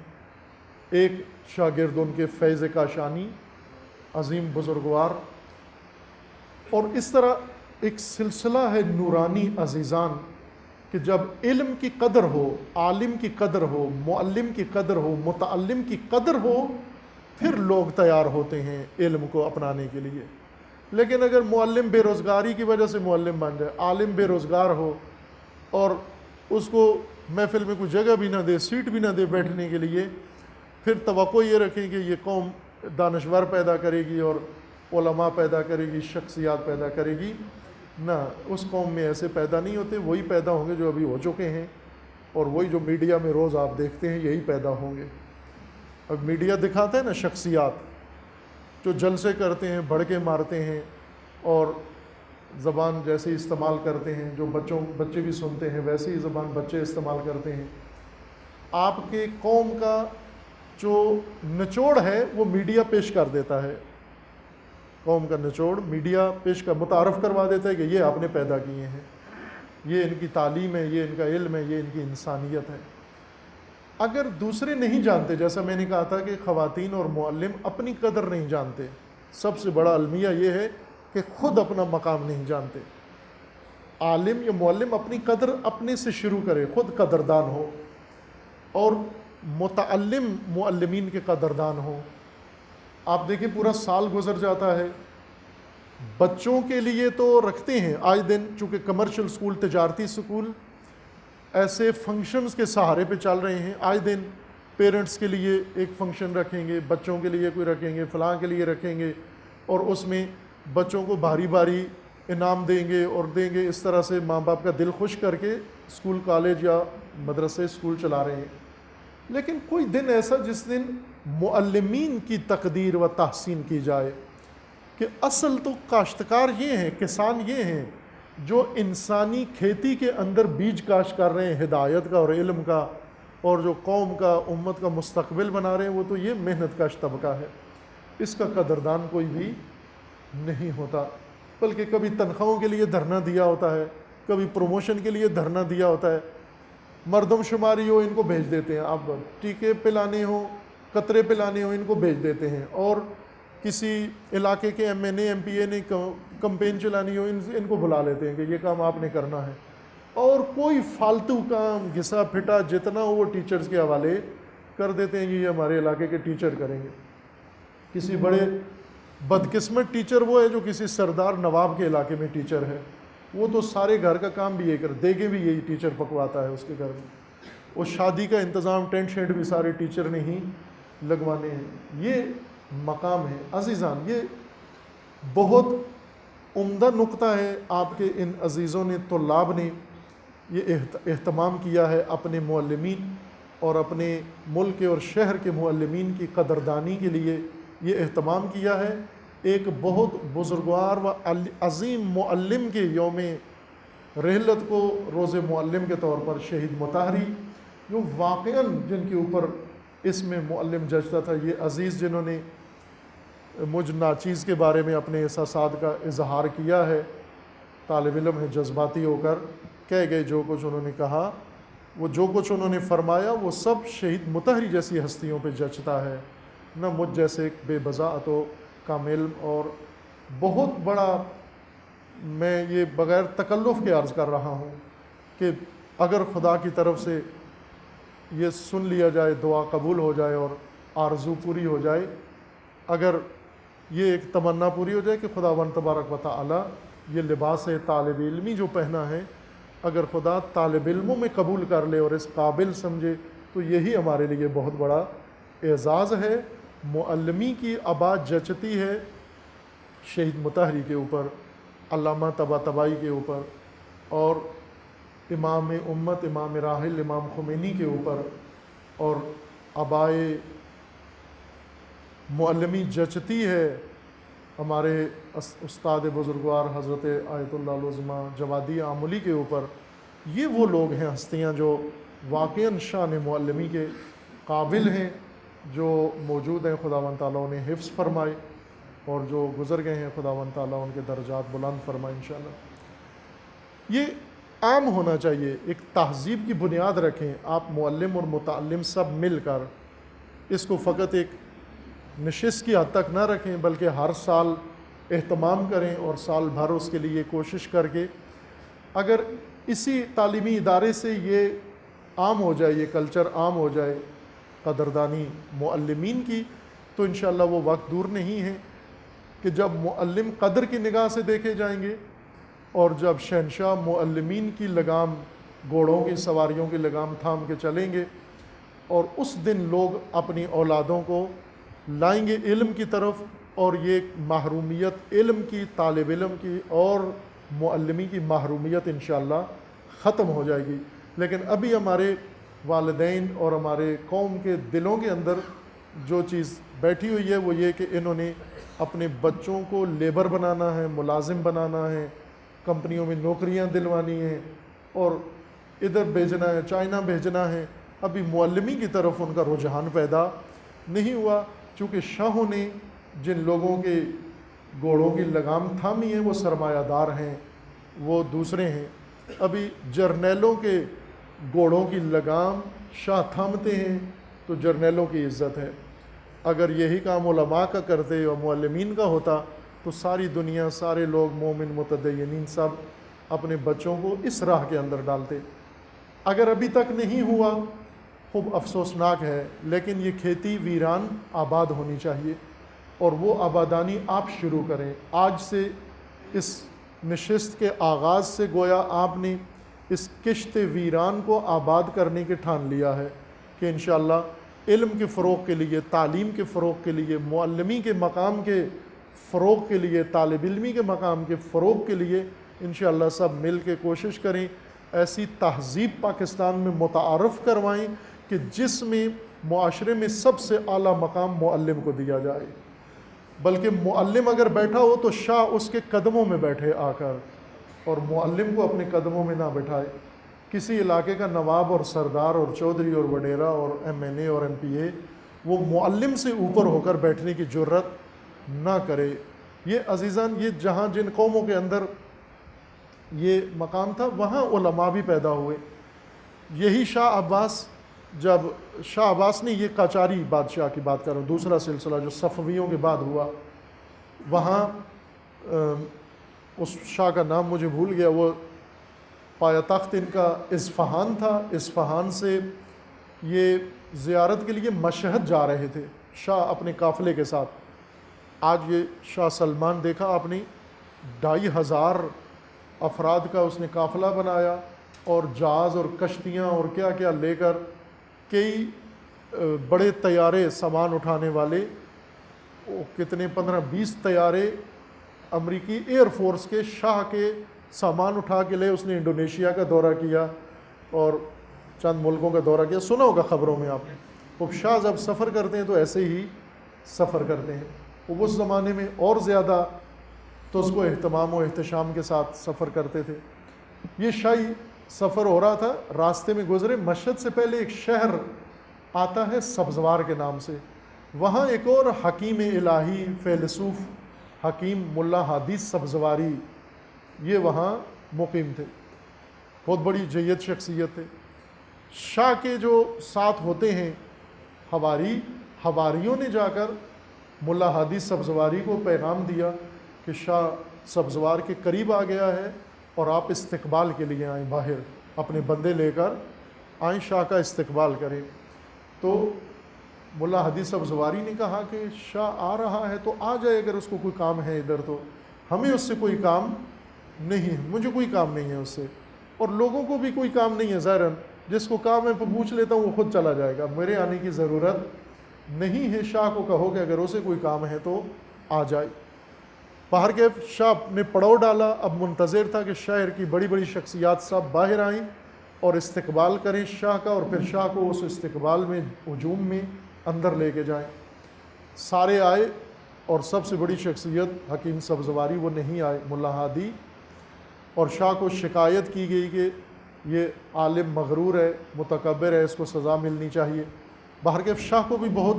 ایک شاگرد ان کے فیض کاشانی، عظیم بزرگوار، اور اس طرح ایک سلسلہ ہے نورانی عزیزان کہ جب علم کی قدر ہو، عالم کی قدر ہو، معلم کی قدر ہو، متعلم کی قدر ہو، پھر لوگ تیار ہوتے ہیں علم کو اپنانے کے لیے۔ لیکن اگر معلم بے روزگاری کی وجہ سے معلم بن جائے، عالم بے روزگار ہو اور اس کو محفل میں کوئی جگہ بھی نہ دے، سیٹ بھی نہ دے بیٹھنے کے لیے، پھر توقع یہ رکھیں کہ یہ قوم دانشور پیدا کرے گی اور علماء پیدا کرے گی، شخصیات پیدا کرے گی، نہ، اس قوم میں ایسے پیدا نہیں ہوتے۔ وہی پیدا ہوں گے جو ابھی ہو چکے ہیں، اور وہی جو میڈیا میں روز آپ دیکھتے ہیں یہی پیدا ہوں گے۔ اب میڈیا دکھاتا ہے نا شخصیات جو جلسے کرتے ہیں، بھڑکے مارتے ہیں اور زبان جیسے استعمال کرتے ہیں، جو بچے بھی سنتے ہیں ویسے ہی زبان بچے استعمال کرتے ہیں۔ آپ کے قوم کا جو نچوڑ ہے وہ میڈیا پیش کر دیتا ہے، قوم کا نچوڑ میڈیا متعارف کروا دیتا ہے کہ یہ آپ نے پیدا کیے ہیں، یہ ان کی تعلیم ہے، یہ ان کا علم ہے، یہ ان کی انسانیت ہے۔ اگر دوسرے نہیں جانتے، جیسا میں نے کہا تھا کہ خواتین اور معلم اپنی قدر نہیں جانتے، سب سے بڑا المیہ یہ ہے کہ خود اپنا مقام نہیں جانتے۔ عالم یا معلم اپنی قدر اپنے سے شروع کرے، خود قدردان ہو، اور متعلم معلمین کے قدردان ہو۔ آپ دیکھیں پورا سال گزر جاتا ہے، بچوں کے لیے تو رکھتے ہیں آج دن، چونکہ کمرشل سکول، تجارتی سکول ایسے فنکشنز کے سہارے پہ چل رہے ہیں، آج دن پیرنٹس کے لیے ایک فنکشن رکھیں گے، بچوں کے لیے کوئی رکھیں گے، فلاں کے لیے رکھیں گے، اور اس میں بچوں کو بھاری بھاری انعام دیں گے اور دیں گے، اس طرح سے ماں باپ کا دل خوش کر کے اسکول، کالج یا مدرسے اسکول چلا رہے ہیں۔ لیکن کوئی دن ایسا جس دن معلمین کی تقدیر و تحسین کی جائے، کہ اصل تو کاشتکار یہ ہیں، کسان یہ ہیں جو انسانی کھیتی کے اندر بیج کاشت کر رہے ہیں ہدایت کا اور علم کا، اور جو قوم کا، امت کا مستقبل بنا رہے ہیں، وہ تو یہ محنت کش طبقہ ہے۔ اس کا قدردان کوئی بھی نہیں ہوتا، بلکہ کبھی تنخواہوں کے لیے دھرنا دیا ہوتا ہے، کبھی پروموشن کے لیے دھرنا دیا ہوتا ہے، مردم شماری ہو ان کو بھیج دیتے ہیں، آپ ٹیکے پلانے ہو، قطرے پلانے ہو، ان کو بھیج دیتے ہیں، اور کسی علاقے کے ایم این اے، ایم پی اے نے کمپین چلانی ہو، ان کو بلا لیتے ہیں کہ یہ کام آپ نے کرنا ہے، اور کوئی فالتو کام گھسا پھٹا جتنا وہ ٹیچرز کے حوالے کر دیتے ہیں، یہ ہمارے علاقے کے ٹیچر کریں گے۔ کسی بڑے بدقسمت ٹیچر وہ ہے جو کسی سردار نواب کے علاقے میں ٹیچر ہے، وہ تو سارے گھر کا کام بھی یہی دیگیں بھی یہی ٹیچر پکواتا ہے اس کے گھر میں، اور شادی کا انتظام، ٹینٹ شینٹ بھی سارے ٹیچر نے ہی لگوانے ہیں۔ یہ مقام ہے عزیزان، یہ بہت عمدہ نقطہ ہے۔ آپ کے ان عزیزوں نے، طلاب نے یہ اہتمام کیا ہے اپنے معلمین اور اپنے ملک اور شہر کے معلمین کی قدردانی کے لیے یہ اہتمام کیا ہے۔ ایک بہت بزرگوار و عظیم معلم کے یوم رحلت کو روز معلم کے طور پر شہید مطہری، جو واقعاً جن کے اوپر اس میں معلم جچتا تھا، یہ عزیز جنہوں نے مجھ ناچیز کے بارے میں اپنے احساسات کا اظہار کیا ہے، طالب علم ہے، جذباتی ہو کر کہہ گئے جو کچھ انہوں نے کہا، وہ جو کچھ انہوں نے فرمایا وہ سب شہید مطہری جیسی ہستیوں پہ جچتا ہے، نہ مجھ جیسے بے بضاعت و کام علم۔ اور بہت بڑا، میں یہ بغیر تکلف کے عرض کر رہا ہوں کہ اگر خدا کی طرف سے یہ سن لیا جائے، دعا قبول ہو جائے اور آرزو پوری ہو جائے، اگر یہ ایک تمنا پوری ہو جائے کہ خداوند تبارک و تعالی یہ لباس طالب علمی جو پہنا ہے، اگر خدا طالب علموں میں قبول کر لے اور اس قابل سمجھے، تو یہی ہمارے لیے بہت بڑا اعزاز ہے۔ معلمی کی ابا جچتی ہے شہید مطہری کے اوپر، علامہ طباطبائی کے اوپر، اور امام امت، امام راحل، امام خمینی کے اوپر، اور ابائے معلمی جچتی ہے ہمارے استاد بزرگوار حضرت آیت اللہ العظمیٰ جوادی آملی کے اوپر۔ یہ وہ لوگ ہیں، ہستیاں جو واقعاً شان معلمی کے قابل ہیں، جو موجود ہیں، خداوند تعالیٰ انہیں حفظ فرمائے، اور جو گزر گئے ہیں خداوند تعالیٰ ان کے درجات بلند فرمائے انشاءاللہ۔ یہ عام ہونا چاہیے، ایک تہذیب کی بنیاد رکھیں آپ، معلم اور متعلم سب مل کر، اس کو فقط ایک نشست کی حد تک نہ رکھیں بلکہ ہر سال اہتمام کریں اور سال بھر اس کے لیے کوشش کر کے اگر اسی تعلیمی ادارے سے یہ عام ہو جائے، یہ کلچر عام ہو جائے قدردانی معلمین کی، تو انشاءاللہ وہ وقت دور نہیں ہے کہ جب معلم قدر کی نگاہ سے دیکھے جائیں گے، اور جب شہنشاہ معلمین کی لگام، گھوڑوں کی سواریوں کی لگام تھام کے چلیں گے، اور اس دن لوگ اپنی اولادوں کو لائیں گے علم کی طرف، اور یہ محرومیت علم کی، طالب علم کی اور معلمی کی محرومیت انشاءاللہ ختم ہو جائے گی۔ لیکن ابھی ہمارے والدین اور ہمارے قوم کے دلوں کے اندر جو چیز بیٹھی ہوئی ہے وہ یہ کہ انہوں نے اپنے بچوں کو لیبر بنانا ہے، ملازم بنانا ہے، کمپنیوں میں نوکریاں دلوانی ہیں اور ادھر بھیجنا ہے، چائنا بھیجنا ہے۔ ابھی معلمی کی طرف ان کا رجحان پیدا نہیں ہوا، چونکہ شاہوں نے جن لوگوں کے گھوڑوں کی لگام تھامی ہے وہ سرمایہ دار ہیں، وہ دوسرے ہیں۔ ابھی جرنیلوں کے گھوڑوں کی لگام شاہ تھامتے ہیں تو جرنیلوں کی عزت ہے۔ اگر یہی کام علماء کا کرتے اور معلمین کا ہوتا تو ساری دنیا، سارے لوگ مومن متدینین سب اپنے بچوں کو اس راہ کے اندر ڈالتے۔ اگر ابھی تک نہیں ہوا خوب افسوسناک ہے، لیکن یہ کھیتی ویران آباد ہونی چاہیے، اور وہ آبادانی آپ شروع کریں آج سے۔ اس نشست کے آغاز سے گویا آپ نے اس کشت ویران کو آباد کرنے کے ٹھان لیا ہے کہ انشاءاللہ علم کے فروغ کے لیے، تعلیم کے فروغ کے لیے، معلمی کے مقام کے فروغ کے لیے، طالب علمی کے مقام کے فروغ کے لیے انشاءاللہ سب مل کے کوشش کریں، ایسی تہذیب پاکستان میں متعارف کروائیں کہ جس میں معاشرے میں سب سے اعلیٰ مقام معلم کو دیا جائے، بلکہ معلم اگر بیٹھا ہو تو شاہ اس کے قدموں میں بیٹھے آ کر، اور معلم کو اپنے قدموں میں نہ بٹھائے۔ کسی علاقے کا نواب اور سردار اور چودھری اور وڈیرا اور ایم این اے اور ایم پی اے وہ معلم سے اوپر ہو کر بیٹھنے کی جرت نہ کرے۔ یہ عزیزان، یہ جہاں جن قوموں کے اندر یہ مقام تھا وہاں علماء بھی پیدا ہوئے۔ یہی شاہ عباس، جب شاہ عباس نے، یہ قاجاری بادشاہ کی بات کر رہا ہوں، دوسرا سلسلہ جو صفویوں کے بعد ہوا، وہاں اس شاہ کا نام مجھے بھول گیا، وہ پایا تخت ان کا اصفہان تھا۔ اصفہان سے یہ زیارت کے لیے مشہد جا رہے تھے شاہ اپنے قافلے کے ساتھ۔ آج یہ شاہ سلمان دیکھا آپ نے، 2500 افراد کا اس نے قافلہ بنایا، اور جہاز اور کشتیاں اور کیا کیا لے کر، کئی بڑے طیارے سامان اٹھانے والے، کتنے 15-20 طیارے امریکی ایئر فورس کے شاہ کے سامان اٹھا کے لے۔ اس نے انڈونیشیا کا دورہ کیا اور چند ملکوں کا دورہ کیا، سنا ہوگا خبروں میں آپ نے۔ اب شاہ جب سفر کرتے ہیں تو ایسے ہی سفر کرتے ہیں، وہ اس زمانے میں اور زیادہ تو اس کو اہتمام و احتشام کے ساتھ سفر کرتے تھے۔ یہ شاہی سفر ہو رہا تھا، راستے میں گزرے، مشہد سے پہلے ایک شہر آتا ہے سبزوار کے نام سے، وہاں ایک اور حکیم الہی فیلسوف حکیم ملا ہادی سبزواری، یہ وہاں مقیم تھے، بہت بڑی جید شخصیت تھے۔ شاہ کے جو ساتھ ہوتے ہیں حواریوں نے جا کر ملا ہادی سبزواری کو پیغام دیا کہ شاہ سبزوار کے قریب آ گیا ہے اور آپ استقبال کے لیے آئیں، باہر اپنے بندے لے کر آئیں، شاہ کا استقبال کریں۔ تو ملا ہادی سبزواری نے کہا کہ شاہ آ رہا ہے تو آ جائے، اگر اس کو کوئی کام ہے ادھر تو ہمیں اس سے کوئی کام نہیں ہے، مجھے کوئی کام نہیں ہے اس سے، اور لوگوں کو بھی کوئی کام نہیں ہے، ظاہراً جس کو کام ہے پوچھ لیتا ہوں وہ خود چلا جائے گا، میرے آنے کی ضرورت نہیں ہے۔ شاہ کو کہو کہ اگر اسے کوئی کام ہے تو آ جائے۔ باہر کے شاہ نے پڑاؤ ڈالا، اب منتظر تھا کہ شہر کی بڑی بڑی شخصیات سب باہر آئیں اور استقبال کریں شاہ کا، اور پھر شاہ کو اس استقبال میں، ہجوم میں اندر لے کے جائیں۔ سارے آئے اور سب سے بڑی شخصیت حکیم سبزواری وہ نہیں آئے، ملا ہادی، اور شاہ کو شکایت کی گئی کہ یہ عالم مغرور ہے، متکبر ہے، اس کو سزا ملنی چاہیے۔ باہر کے شاہ کو بھی بہت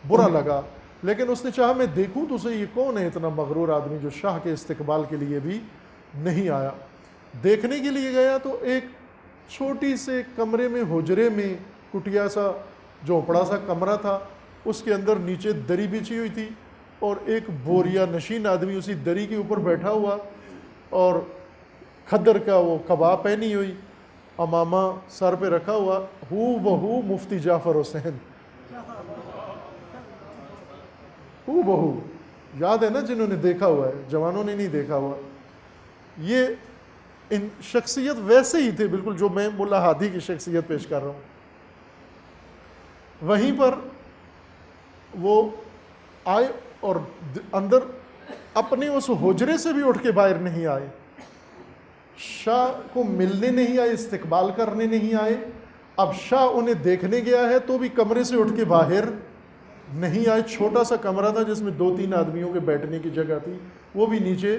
برا لگا، لیکن اس نے چاہا میں دیکھوں تو صحیح یہ کون ہے اتنا مغرور آدمی جو شاہ کے استقبال کے لیے بھی نہیں آیا۔ دیکھنے کے لیے گیا تو ایک چھوٹی سے کمرے میں، حجرے میں، کٹیا سا جھونپڑا سا کمرہ تھا، اس کے اندر نیچے دری بچھی ہوئی تھی اور ایک بوریا نشین آدمی اسی دری کے اوپر بیٹھا ہوا اور کھدر کا وہ کباب پہنی ہوئی، امامہ سر پہ رکھا ہوا، ہو بہو مفتی جعفر حسین، ہو بہو، یاد ہے نا جنہوں نے دیکھا ہوا ہے، جوانوں نے نہیں دیکھا ہوا۔ یہ ان شخصیت ویسے ہی تھے بالکل جو میں ملا ہادی کی شخصیت پیش کر رہا ہوں۔ وہیں پر وہ آئے اور اندر اپنے اس حجرے سے بھی اٹھ کے باہر نہیں آئے، شاہ کو ملنے نہیں آئے، استقبال کرنے نہیں آئے۔ اب شاہ انہیں دیکھنے گیا ہے تو بھی کمرے سے اٹھ کے باہر نہیں آئے۔ چھوٹا سا کمرہ تھا جس میں 2-3 آدمیوں کے بیٹھنے کی جگہ تھی، وہ بھی نیچے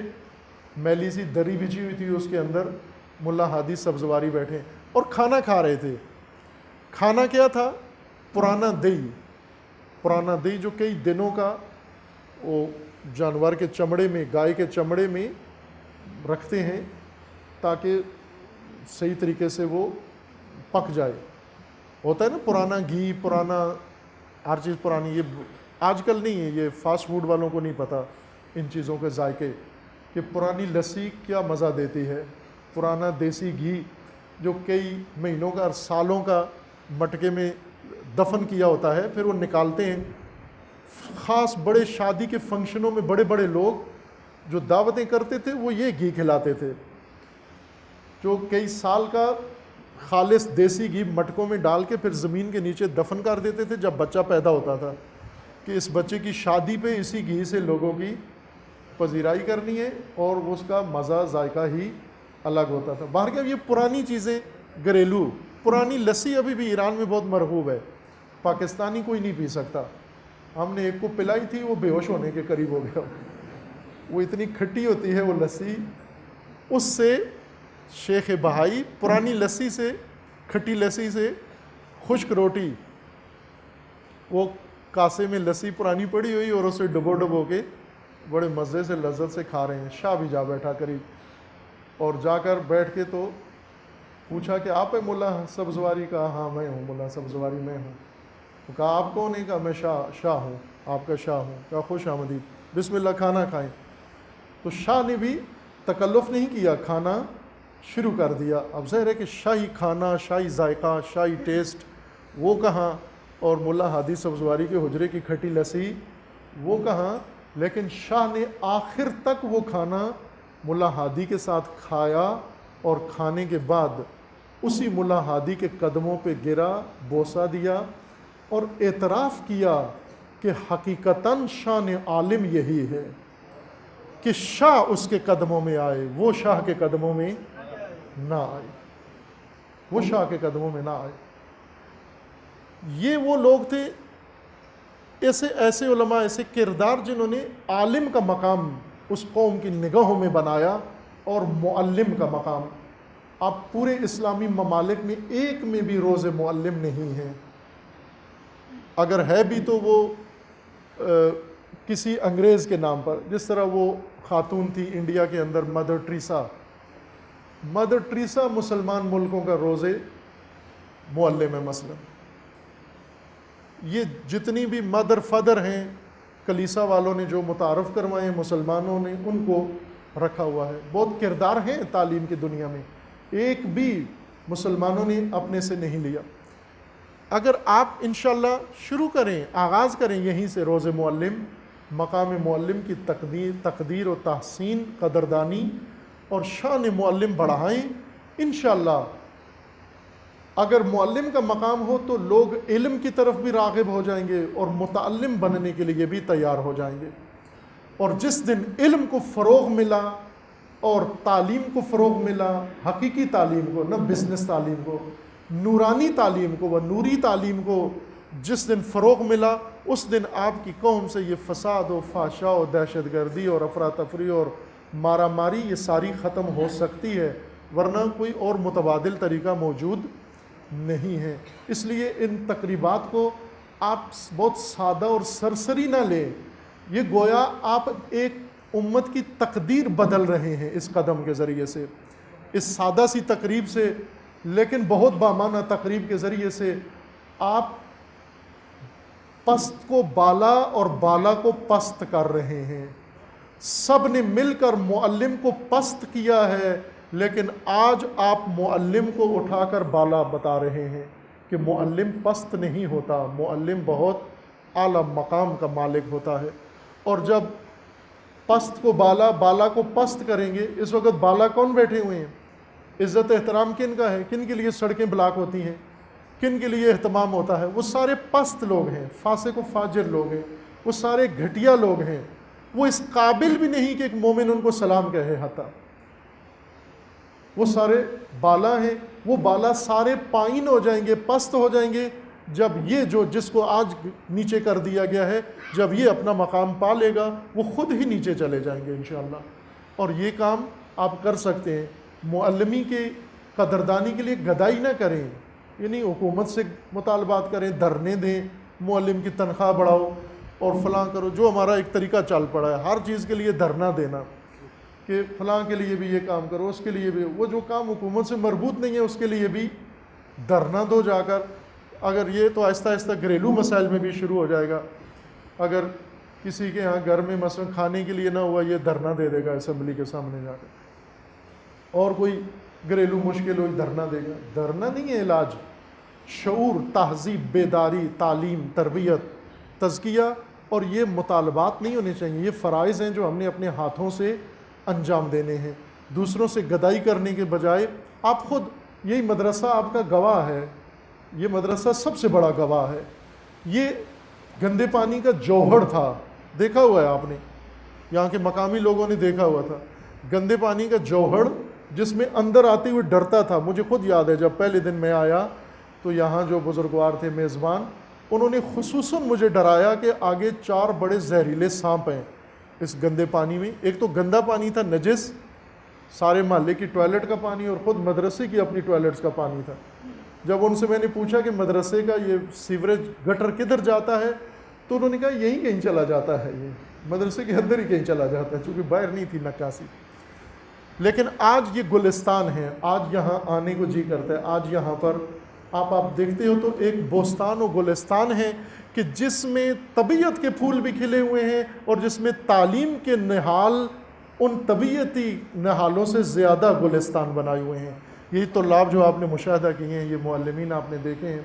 میلی سی دری بچھی ہوئی تھی، اس کے اندر ملا ہادی سبزواری بیٹھے اور کھانا کھا رہے تھے۔ کھانا کیا تھا؟ پرانا دہی، پرانا دہی جو کئی دنوں کا وہ جانور کے چمڑے میں، گائے کے چمڑے میں رکھتے ہیں تاکہ صحیح طریقے سے وہ پک جائے۔ ہوتا ہے نا پرانا گھی، پرانا ہر چیز پرانی۔ یہ آج کل نہیں ہے، یہ فاسٹ فوڈ والوں کو نہیں پتہ ان چیزوں کے ذائقے، کہ پرانی لسی کیا مزہ دیتی ہے، پرانا دیسی گھی جو کئی مہینوں کا اور سالوں کا مٹکے میں دفن کیا ہوتا ہے، پھر وہ نکالتے ہیں۔ خاص بڑے شادی کے فنکشنوں میں بڑے بڑے لوگ جو دعوتیں کرتے تھے وہ یہ گھی کھلاتے تھے، جو کئی سال کا خالص دیسی گھی مٹکوں میں ڈال کے پھر زمین کے نیچے دفن کر دیتے تھے جب بچہ پیدا ہوتا تھا، کہ اس بچے کی شادی پہ اسی گھی سے لوگوں کی پذیرائی کرنی ہے، اور اس کا مزہ ذائقہ ہی الگ ہوتا تھا۔ باہر کے یہ پرانی چیزیں گھریلو، پرانی لسی ابھی بھی ایران میں بہت مرغوب ہے، پاکستانی کوئی نہیں پی سکتا۔ ہم نے ایک کو پلائی تھی، وہ بے ہوش ہونے کے قریب ہو گیا، وہ اتنی کھٹی ہوتی ہے وہ لسی۔ اس سے شیخ بہائی پرانی لسی سے، کھٹی لسی سے خشک روٹی، وہ کاسے میں لسی پرانی پڑی ہوئی اور اسے ڈبو ڈبو کے بڑے مزے سے لذت سے کھا رہے ہیں۔ شاہ بھی جا بیٹھا قریب، اور جا کر بیٹھ کے تو پوچھا کہ آپ ہے ملا سبزواری؟ کہا ہاں میں ہوں، ملا سبزواری میں ہوں۔ تو کہا آپ کون ہیں؟ کہا میں شاہ ہوں، آپ کا شاہ ہوں۔ کہا خوش آمدید، بسم اللہ کھانا کھائیں۔ تو شاہ نے بھی تکلف نہیں کیا، کھانا شروع کر دیا۔ اب ظاہر ہے کہ شاہی کھانا، شاہی ذائقہ، شاہی ٹیسٹ وہ کہاں، اور ملا ہادی سبزواری کے حجرے کی کھٹی لسی وہ کہاں، لیکن شاہ نے آخر تک وہ کھانا ملا ہادی کے ساتھ کھایا، اور کھانے کے بعد اسی ملا ہادی کے قدموں پہ گرا، بوسہ دیا اور اعتراف کیا کہ حقیقتاً شان عالم یہی ہے کہ شاہ اس کے قدموں میں آئے، وہ شاہ کے قدموں میں نہ آئے، وہ شاہ کے قدموں میں نہ آئے۔ یہ وہ لوگ تھے، ایسے علماء، ایسے کردار جنہوں نے عالم کا مقام اس قوم کی نگاہوں میں بنایا اور معلم کا مقام۔ اب پورے اسلامی ممالک میں ایک میں بھی روز معلم نہیں ہے، اگر ہے بھی تو وہ کسی انگریز کے نام پر، جس طرح وہ خاتون تھی انڈیا کے اندر مدر ٹریسا مسلمان ملکوں کا روز معلم ہے مثلا۔ یہ جتنی بھی مدر فادر ہیں کلیسا والوں نے جو متعارف کروائے مسلمانوں نے، ان کو رکھا ہوا ہے۔ بہت کردار ہیں تعلیم کی دنیا میں، ایک بھی مسلمانوں نے اپنے سے نہیں لیا۔ اگر آپ انشاءاللہ شروع کریں، آغاز کریں یہیں سے، روز معلم، مقام معلم کی تقدیر و تحسین، قدردانی اور شان معلم بڑھائیں، انشاءاللہ اگر معلم کا مقام ہو تو لوگ علم کی طرف بھی راغب ہو جائیں گے اور متعلم بننے کے لیے بھی تیار ہو جائیں گے۔ اور جس دن علم کو فروغ ملا اور تعلیم کو فروغ ملا، حقیقی تعلیم کو، نہ بزنس تعلیم کو، نورانی تعلیم کو، وہ نوری تعلیم کو جس دن فروغ ملا، اس دن آپ کی قوم سے یہ فساد و فحشا و دہشت گردی اور افراتفری اور مارا ماری یہ ساری ختم ہو سکتی ہے، ورنہ کوئی اور متبادل طریقہ موجود نہیں ہے۔ اس لیے ان تقریبات کو آپ بہت سادہ اور سرسری نہ لیں، یہ گویا آپ ایک امت کی تقدیر بدل رہے ہیں اس قدم کے ذریعے سے، اس سادہ سی تقریب سے، لیکن بہت بامانہ تقریب کے ذریعے سے آپ پست کو بالا اور بالا کو پست کر رہے ہیں. سب نے مل کر معلم کو پست کیا ہے، لیکن آج آپ معلم کو اٹھا کر بالا بتا رہے ہیں کہ معلم پست نہیں ہوتا، معلم بہت اعلیٰ مقام کا مالک ہوتا ہے. اور جب پست کو بالا، بالا کو پست کریں گے، اس وقت بالا کون بیٹھے ہوئے ہیں؟ عزت احترام کن کا ہے؟ کن کے لیے سڑکیں بلاک ہوتی ہیں؟ کن کے لیے اہتمام ہوتا ہے؟ وہ سارے پست لوگ ہیں، فاسق و فاجر لوگ ہیں، وہ سارے گھٹیا لوگ ہیں. وہ اس قابل بھی نہیں کہ ایک مومن ان کو سلام کہے. حتی وہ سارے بالا ہیں، وہ بالا سارے پائن ہو جائیں گے، پست ہو جائیں گے جب یہ جس کو آج نیچے کر دیا گیا ہے، جب یہ اپنا مقام پا لے گا وہ خود ہی نیچے چلے جائیں گے انشاءاللہ. اور یہ کام آپ کر سکتے ہیں. معلمی کے قدردانی کے لیے گدائی نہ کریں، یعنی حکومت سے مطالبات کریں، دھرنے دیں، معلم کی تنخواہ بڑھاؤ اور فلاں کرو. جو ہمارا ایک طریقہ چل پڑا ہے، ہر چیز کے لیے دھرنا دینا کہ فلاں کے لیے بھی یہ کام کرو، اس کے لیے بھی. وہ جو کام حکومت سے مربوط نہیں ہے اس کے لیے بھی دھرنا دو جا کر. اگر یہ تو آہستہ آہستہ گھریلو مسائل میں بھی شروع ہو جائے گا. اگر کسی کے ہاں گھر میں مثلا کھانے کے لیے نہ ہوا، یہ دھرنا دے دے گا اسمبلی کے سامنے جا کر. اور کوئی گھریلو مشکل ہوئی، دھرنا دے گا. دھرنا نہیں ہے علاج. شعور، تہذیب، بیداری، تعلیم، تربیت، تزکیہ، اور یہ مطالبات نہیں ہونے چاہیے. یہ فرائض ہیں جو ہم نے اپنے ہاتھوں سے انجام دینے ہیں. دوسروں سے گدائی کرنے کے بجائے آپ خود، یہی مدرسہ آپ کا گواہ ہے، یہ مدرسہ سب سے بڑا گواہ ہے. یہ گندے پانی کا جوہر تھا، دیکھا ہوا ہے آپ نے، یہاں کے مقامی لوگوں نے دیکھا ہوا تھا. گندے پانی کا جوہر جس میں اندر آتے ہوئے ڈرتا تھا. مجھے خود یاد ہے جب پہلے دن میں آیا تو یہاں جو بزرگوار تھے میزبان، انہوں نے خصوصاً مجھے ڈرایا کہ آگے 4 بڑے زہریلے سانپ ہیں اس گندے پانی میں. ایک تو گندا پانی تھا، نجس، سارے محلے کی ٹوائلٹ کا پانی اور خود مدرسے کی اپنی ٹوائلٹس کا پانی تھا. جب ان سے میں نے پوچھا کہ مدرسے کا یہ سیوریج گٹر کدھر جاتا ہے، تو انہوں نے کہا یہیں کہیں چلا جاتا ہے، یہ مدرسے کے اندر ہی کہیں چلا جاتا ہے، چونکہ باہر نہیں تھی نکاسی. لیکن آج یہ گلستان ہے، آج یہاں آنے کو جی کرتا ہے. آج یہاں پر آپ دیکھتے ہو تو ایک بوستان و گلستان ہے کہ جس میں طبیعت کے پھول بھی کھلے ہوئے ہیں اور جس میں تعلیم کے نہال ان طبیعتی نہالوں سے زیادہ گلستان بنائے ہوئے ہیں. یہی طلاب جو آپ نے مشاہدہ کیے ہیں، یہ معلمین آپ نے دیکھے ہیں.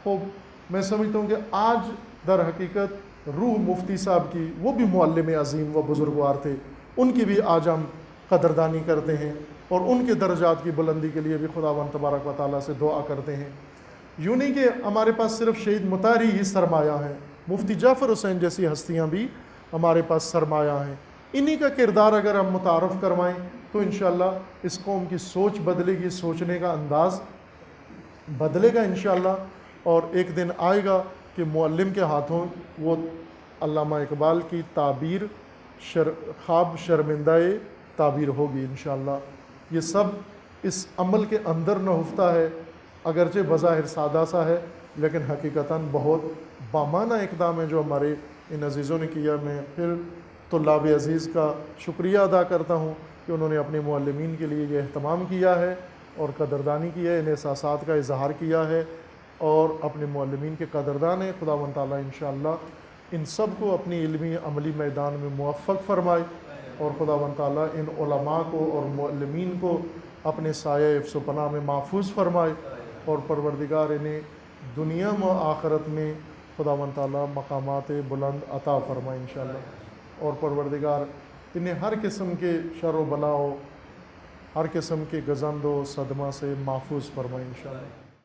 خوب میں سمجھتا ہوں کہ آج در حقیقت روح مفتی صاحب کی، وہ بھی معلم عظیم و بزرگوار تھے، ان کی بھی آج ہم قدردانی کرتے ہیں اور ان کے درجات کی بلندی کے لیے بھی خداوند تبارک و تعالیٰ سے دعا کرتے ہیں. یوں نہیں کہ ہمارے پاس صرف شہید مطہری ہی سرمایہ ہیں، مفتی جعفر حسین جیسی ہستیاں بھی ہمارے پاس سرمایہ ہیں. انہی کا کردار اگر ہم متعارف کروائیں تو انشاءاللہ اس قوم کی سوچ بدلے گی، سوچنے کا انداز بدلے گا انشاءاللہ. اور ایک دن آئے گا کہ معلم کے ہاتھوں وہ علامہ اقبال کی تعبیر خواب شرمندہ تعبیر ہوگی انشاءاللہ. یہ سب اس عمل کے اندر نہفتہ ہے، اگرچہ بظاہر سادہ سا ہے لیکن حقیقتاً بہت بامانہ اقدام ہے جو ہمارے ان عزیزوں نے کیا. میں پھر طلاب عزیز کا شکریہ ادا کرتا ہوں کہ انہوں نے اپنے معلمین کے لیے یہ اہتمام کیا ہے اور قدردانی کی ہے، ان احساسات کا اظہار کیا ہے اور اپنے معلمین کے قدردان ہیں. خداوند تعالیٰ انشاءاللہ ان سب کو اپنی علمی عملی میدان میں موفق فرمائے اور خداوند تعالیٰ ان علماء کو اور معلمین کو اپنے سایہ حفظ و پناہ میں محفوظ فرمائے اور پروردگار انہیں دنیا و آخرت میں خداوند تعالیٰ مقامات بلند عطا فرمائے انشاءاللہ. اور پروردگار انہیں ہر قسم کے شر و بلا و ہر قسم کے گزند و صدمہ سے محفوظ فرمائے انشاءاللہ.